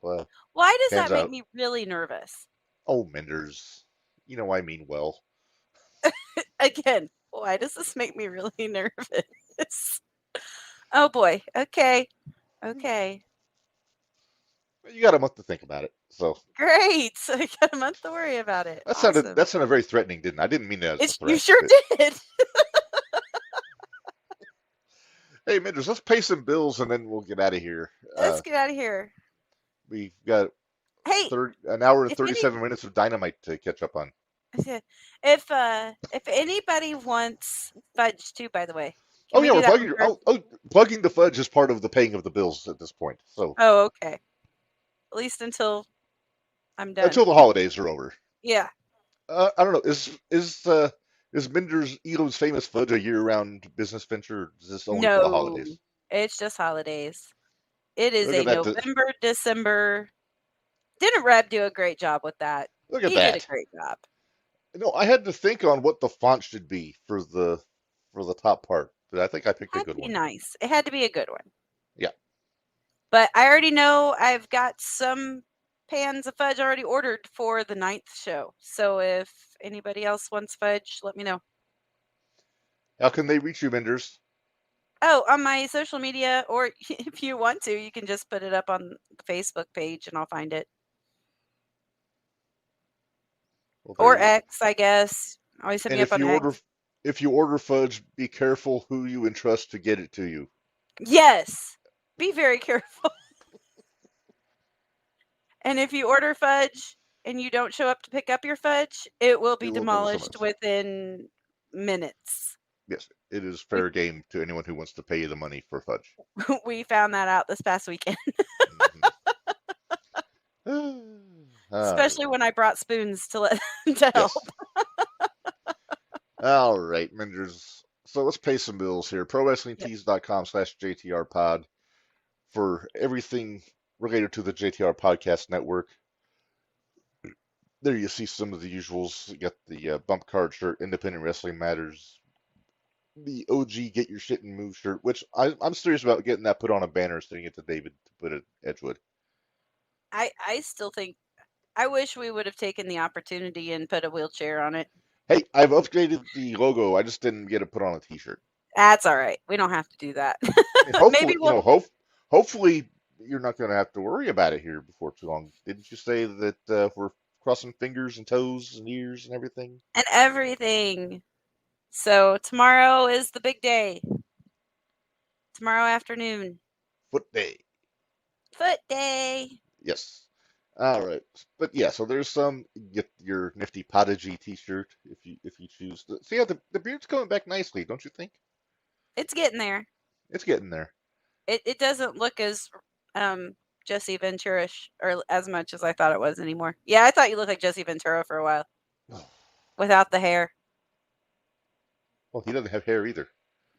Why does pans that make out. me really nervous? Oh, Minderz, you know I mean well. Again, why does this make me really nervous? Oh boy. Okay. Okay. You got a month to think about it. So Great. So I got a month to worry about it. that Awesome. sounded very threatening, didn't I? I didn't mean that as a threat. You sure but- did. Hey, Minderz, let's pay some bills and then we'll get out of here. Let's get out of here. We've got Hey, an hour and if any- 37 minutes of dynamite to catch up on. if anybody wants fudge too, by the way. Oh we yeah, do we're that plugging. reverse? Plugging the fudge is part of the paying of the bills at this point. So Oh, okay. At least until I'm done. until the holidays are over. Yeah. I don't know. Is Minderz Elo's famous fudge a year-round business venture? Or is this only for the holidays? It's just holidays. It is Look a at that. November, December. Didn't Reb do a great job with that? Look at He that. did a great job. No, I had to think on what the font should be for the top part, but I think I picked a Had to good be one. nice. It had to be a good one. Yeah. But I already know I've got some pans of fudge already ordered for the 9th show. So if anybody else wants fudge, let me know. How can they reach you, Minderz? Oh, on my social media, or if you want to, you can just put it up on the Facebook page and I'll find it. Well, Or there you go. X, I guess. Always hit And me up on X. if you order fudge, be careful who you entrust to get it to you. Yes. Be very careful. And if you order fudge and you don't show up to pick up your fudge, it will be It will go to demolished someone's. within minutes. Yes, it is fair game to anyone who wants to pay you the money for fudge. We found that out this past weekend, Mhm. especially when I brought spoons to let to help. All right, Minderz. So let's pay some bills here. ProWrestlingTees.com/JTRPod for everything related to the JTR Podcast Network. There you see some of the usuals. You got the bump card shirt, Independent Wrestling Matters, the OG Get Your Shit and Move shirt, which I'm serious about getting that put on a banner, sending it to David to put at Edgewood. I still think I wish we would have taken the opportunity and put a wheelchair on it. Hey, I've upgraded the logo. I just didn't get it put on a T-shirt. That's all right. We don't have to do that. I mean, hopefully, Maybe we'll. hopefully you're not going to have to worry about it here before too long. Didn't you say that we're crossing fingers and toes and ears and everything? And everything. So tomorrow is the big day. Tomorrow afternoon. Foot day. Foot day. Yes. All right. But yeah, so there's some. Get your nifty Podigy T-shirt if you choose. So yeah, the beard's coming back nicely, don't you think? It's getting there. It's getting there. It doesn't look as Jesse Ventura-ish or as much as I thought it was anymore. Yeah, I thought you looked like Jesse Ventura for a while. Without the hair. Well, he doesn't have hair either.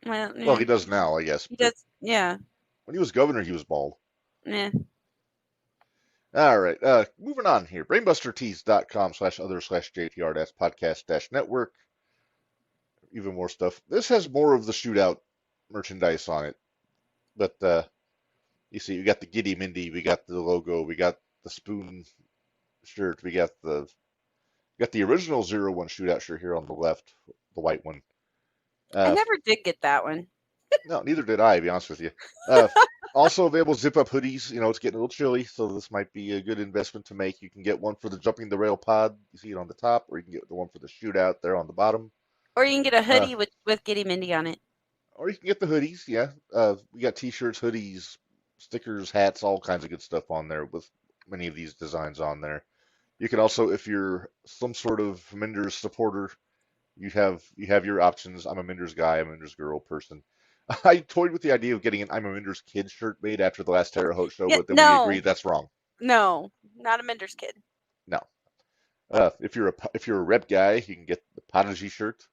Well, Well, he does now, I guess. He does. Yeah. When he was governor, he was bald. Yeah. All right. Moving on here. BrainbusterTees.com/other/JTR-podcast-network. Even more stuff. This has more of the shootout merchandise on it. But you see, we got the Giddy Mindy, we got the logo, we got the spoon shirt, we got the original 01 shootout shirt here on the left, the white one. I never did get that one. No, neither did I, to be honest with you. Also available zip-up hoodies. You know, it's getting a little chilly, so this might be a good investment to make. You can get one for the Jumping the Rail pod. You see it on the top, or you can get the one for the shootout there on the bottom. Or you can get a hoodie with Giddy Mindy on it. Or you can get the hoodies, yeah. We got t-shirts, hoodies, stickers, hats, all kinds of good stuff on there with many of these designs on there. You can also, if you're some sort of Minderz supporter, you have your options. I'm a Minderz guy, I'm a Minderz girl person. I toyed with the idea of getting an I'm a Minderz kid shirt made after the last Terre Haute show, Yeah, but then no. we agreed that's wrong. No, not a Minderz kid. No. If you're a rep guy, you can get the Podigy shirt.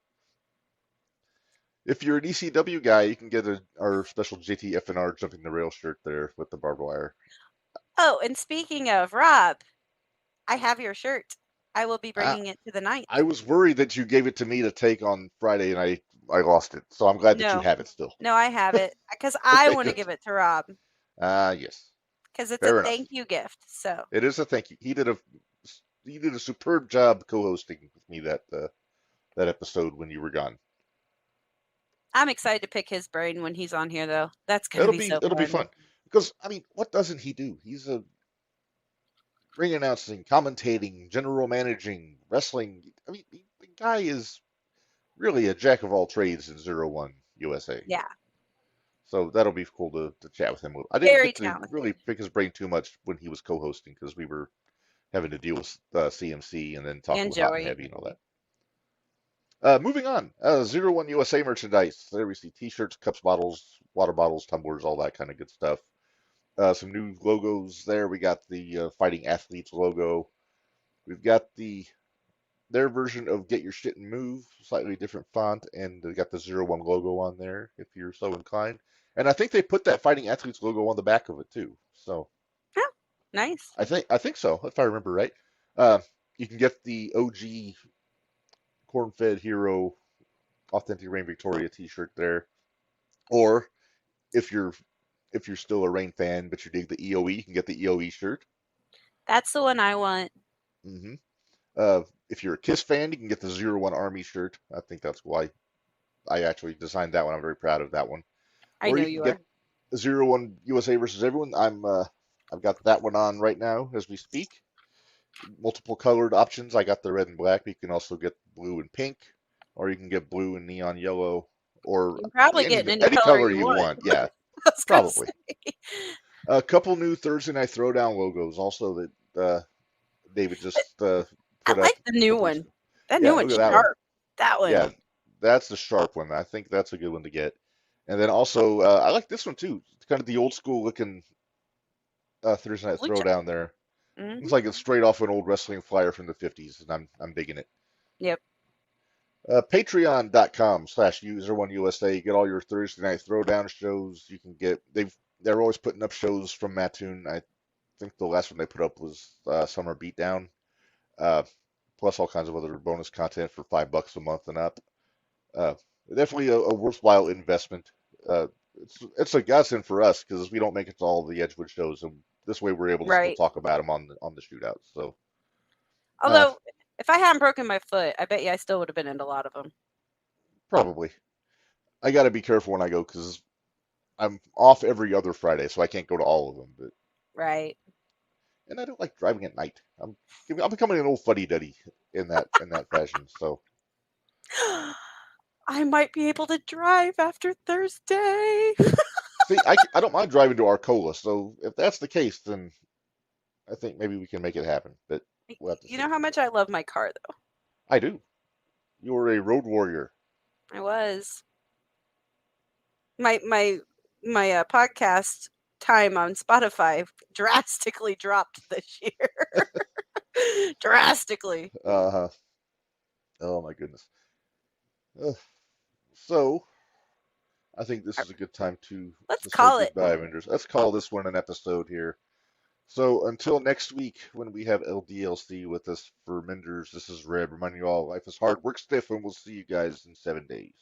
If you're an ECW guy, you can get our special JTFNR Jumping the Rail shirt there with the barbed wire. Oh, and speaking of Rob, I have your shirt. I will be bringing it to the night. I was worried that you gave it to me to take on Friday, and I lost it. So I'm glad that you have it still. No, I have it because I want to give it to Rob. Yes. Because it's a thank you gift. So it is a thank you. He did a superb job co-hosting with me that episode when you were gone. I'm excited to pick his brain when he's on here, though. That's gonna be so fun. It'll be fun because I mean, what doesn't he do? He's a ring announcing, commentating, general managing, wrestling. I mean, the guy is really a jack of all trades in 01 USA. Yeah. So that'll be cool to chat with him. I didn't get to really pick his brain too much when he was co-hosting because we were having to deal with CMC and then talking with Hot and Heavy and all that. Moving on, 01 USA merchandise. There we see T-shirts, cups, bottles, water bottles, tumblers, all that kind of good stuff. Some new logos there. We got the Fighting Athletes logo. We've got their version of Get Your Shit and Move, slightly different font, and they got the 01 logo on there if you're so inclined. And I think they put that Fighting Athletes logo on the back of it too. So, oh, nice. I think so, if I remember right. You can get the OG Corn-Fed Hero Authentic Reign Victoria T-shirt there, or if you're still a Reign fan but you dig the EOE, you can get the EOE shirt. That's the one I want. Mm-hmm. If you're a Kiss fan, you can get the 01 Army shirt. I think that's why I actually designed that one. I'm very proud of that one. I know you are. Get the 01 USA versus everyone. I've got that one on right now as we speak. Multiple colored options. I got the red and black. But you can also get blue and pink, or you can get blue and neon yellow, or probably any color you want. Yeah, probably. A couple new Thursday Night Throwdown logos also that David just put I like the new one. That new one's sharp. That one. Yeah, that's the sharp one. I think that's a good one to get. And then also, I like this one too. It's kind of the old school looking Thursday Night Throwdown there. Mm-hmm. It's like it's straight off an old wrestling flyer from the 50s, and I'm digging it. Yep. Patreon.com/user1USA. You get all your Thursday night throwdown shows. You can get they're always putting up shows from Mattoon. I think the last one they put up was Summer Beatdown. Uh, Plus all kinds of other bonus content for $5 a month and up. Uh, Definitely a worthwhile investment. Uh, it's a godsend for us because we don't make it to all the Edgewood shows, and this way we're able to still Right. talk about them on the shootouts. So, Although, if I hadn't broken my foot, I bet you I still would have been in a lot of them. probably I got to be careful when I go because I'm off every other Friday, so I can't go to all of them. But Right. and I don't like driving at night. I'm becoming an old fuddy-duddy in that fashion. So I might be able to drive after Thursday. see, I don't mind driving to Arcola. So if that's the case, then I think maybe we can make it happen. But we'll have to You see. know how much I love my car, though. I do. You're a road warrior. I was. My podcast time on Spotify drastically dropped this year. Drastically. Uh-huh. Oh my goodness. Uh, so I think this is a good time Let's to say call it. goodbye, Minderz. Let's call this one an episode here. So until next week, when we have LDLC with us for Minderz, this is Red reminding you all life is hard, work stiff, and we'll see you guys in 7 days.